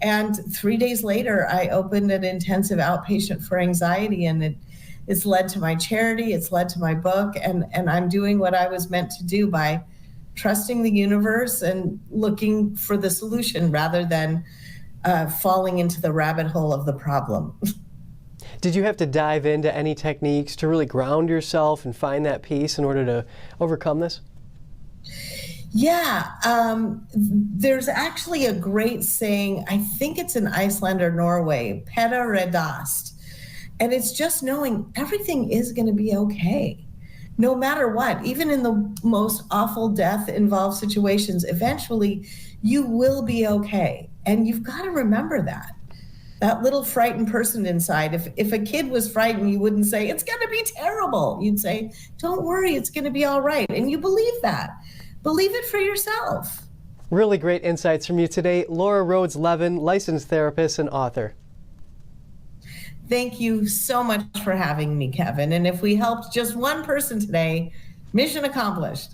And 3 days later, I opened an intensive outpatient for anxiety, and it's led to my charity, it's led to my book, and I'm doing what I was meant to do by trusting the universe and looking for the solution rather than falling into the rabbit hole of the problem. Did you have to dive into any techniques to really ground yourself and find that peace in order to overcome this? Yeah, there's actually a great saying, I think it's in Iceland or Norway, "Peta redast." And it's just knowing everything is going to be okay, no matter what. Even in the most awful death-involved situations, eventually you will be okay. And you've got to remember that little frightened person inside. If a kid was frightened, you wouldn't say, "It's going to be terrible." You'd say, "Don't worry, it's going to be all right." And you believe that. Believe it for yourself. Really great insights from you today. Laura Rhodes Levin, licensed therapist and author. Thank you so much for having me, Kevin. And if we helped just one person today, mission accomplished.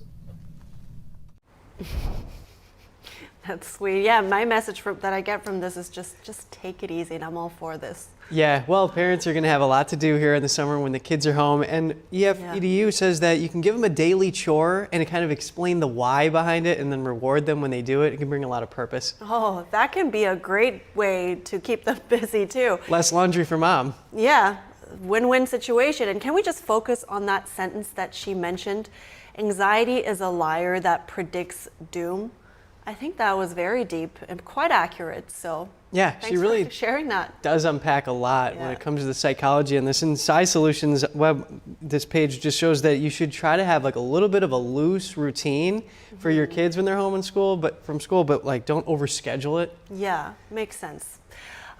That's sweet. Yeah, my message that I get from this is just take it easy, and I'm all for this. Yeah, well, parents are going to have a lot to do here in the summer when the kids are home. And EFEDU says that you can give them a daily chore and kind of explain the why behind it and then reward them when they do it. It can bring a lot of purpose. Oh, that can be a great way to keep them busy too. Less laundry for mom. Yeah, win-win situation. And can we just focus on that sentence that she mentioned? Anxiety is a liar that predicts doom. I think that was very deep and quite accurate. So yeah, thanks she really for sharing that. Does unpack a lot when it comes to the psychology and this. In Sci Solutions web, this page just shows that you should try to have like a little bit of a loose routine for your kids when they're home in school, but like don't overschedule it. Yeah, makes sense.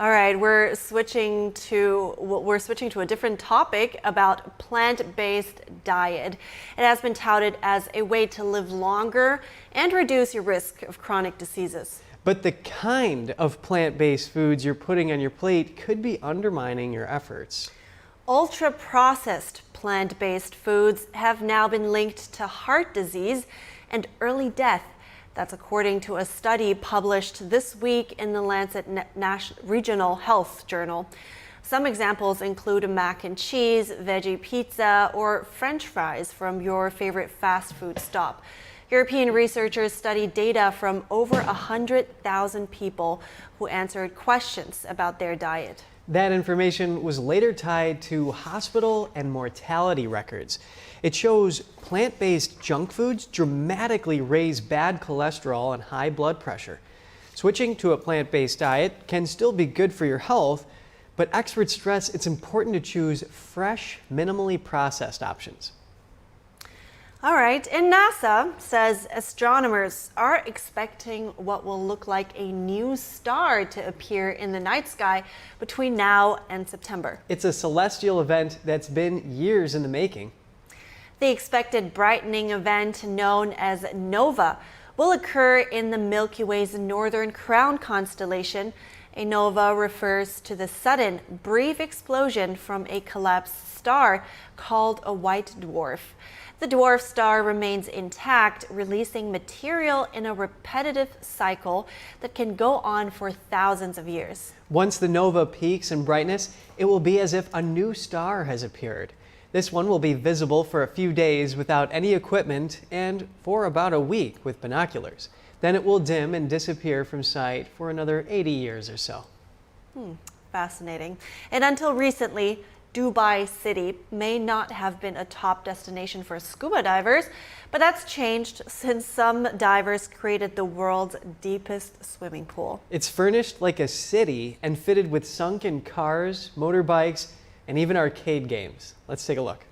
All right, we're switching to a different topic about plant-based diet. It has been touted as a way to live longer and reduce your risk of chronic diseases. But the kind of plant-based foods you're putting on your plate could be undermining your efforts. Ultra-processed plant-based foods have now been linked to heart disease and early death. That's according to a study published this week in the Lancet Regional Health Journal. Some examples include mac and cheese, veggie pizza, or French fries from your favorite fast food stop. European researchers studied data from over 100,000 people who answered questions about their diet. That information was later tied to hospital and mortality records. It shows plant-based junk foods dramatically raise bad cholesterol and high blood pressure. Switching to a plant-based diet can still be good for your health, but experts stress it's important to choose fresh, minimally processed options. All right, and NASA says astronomers are expecting what will look like a new star to appear in the night sky between now and September. It's a celestial event that's been years in the making. The expected brightening event, known as NOVA, will occur in the Milky Way's northern crown constellation, A nova refers to the sudden, brief explosion from a collapsed star called a white dwarf. The dwarf star remains intact, releasing material in a repetitive cycle that can go on for thousands of years. Once the nova peaks in brightness, it will be as if a new star has appeared. This one will be visible for a few days without any equipment and for about a week with binoculars. Then it will dim and disappear from sight for another 80 years or so. Fascinating. And until recently, Dubai City may not have been a top destination for scuba divers, but that's changed since some divers created the world's deepest swimming pool. It's furnished like a city and fitted with sunken cars, motorbikes, and even arcade games. Let's take a look.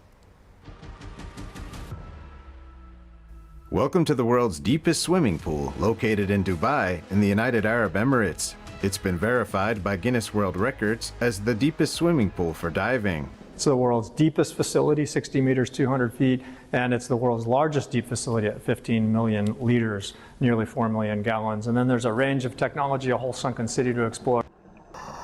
Welcome to the world's deepest swimming pool, located in Dubai in the United Arab Emirates. It's been verified by Guinness World Records as the deepest swimming pool for diving. It's the world's deepest facility, 60 meters, 200 feet, and it's the world's largest deep facility at 15 million liters, nearly 4 million gallons. And then there's a range of technology, a whole sunken city to explore.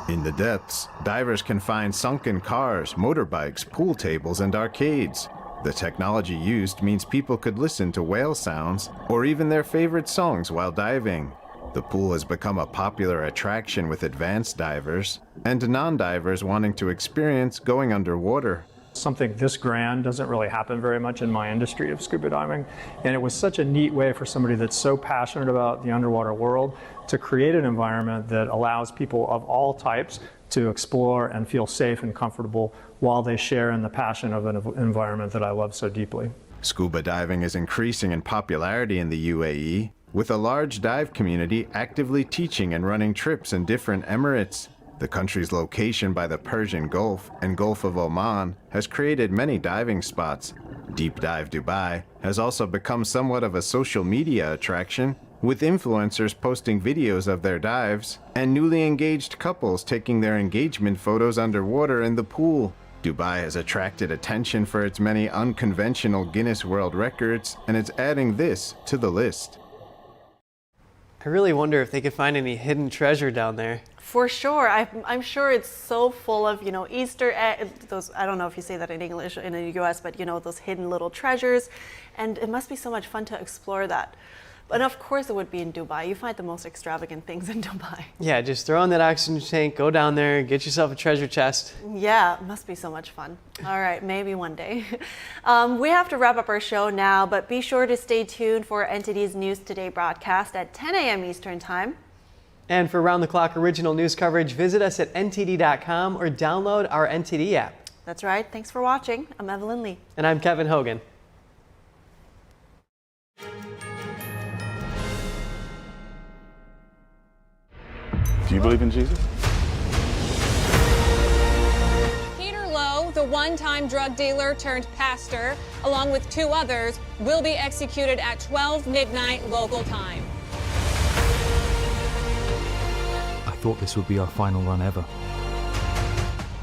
In the depths, divers can find sunken cars, motorbikes, pool tables, and arcades. The technology used means people could listen to whale sounds or even their favorite songs while diving. The pool has become a popular attraction with advanced divers and non-divers wanting to experience going underwater. Something this grand doesn't really happen very much in my industry of scuba diving, and it was such a neat way for somebody that's so passionate about the underwater world to create an environment that allows people of all types to explore and feel safe and comfortable while they share in the passion of an environment that I love so deeply. Scuba diving is increasing in popularity in the UAE, with a large dive community actively teaching and running trips in different emirates. The country's location by the Persian Gulf and Gulf of Oman has created many diving spots. Deep Dive Dubai has also become somewhat of a social media attraction, with influencers posting videos of their dives and newly engaged couples taking their engagement photos underwater in the pool. Dubai has attracted attention for its many unconventional Guinness World Records, and it's adding this to the list. I really wonder if they could find any hidden treasure down there. For sure. I'm sure it's so full of, Easter eggs, those, I don't know if you say that in English in the US, but those hidden little treasures. And it must be so much fun to explore that. But of course it would be in Dubai. You find the most extravagant things in Dubai. Yeah, just throw in that oxygen tank, go down there, get yourself a treasure chest. Yeah, it must be so much fun. All right, maybe one day. We have to wrap up our show now, but be sure to stay tuned for NTD's News Today broadcast at 10 a.m. Eastern Time. And for round-the-clock original news coverage, visit us at ntd.com or download our NTD app. That's right. Thanks for watching. I'm Evelyn Lee. And I'm Kevin Hogan. Do you believe in Jesus? Peter Lowe, the one-time drug dealer turned pastor, along with two others, will be executed at 12 midnight local time. I thought this would be our final run ever.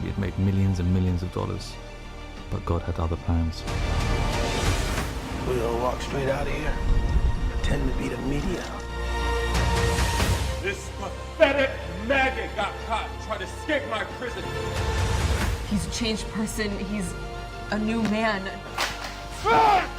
We had made millions and millions of dollars, but God had other plans. We'll walk straight out of here, pretend to be the media. This pathetic maggot got caught trying to escape my prison. He's a changed person. He's a new man. Fuck!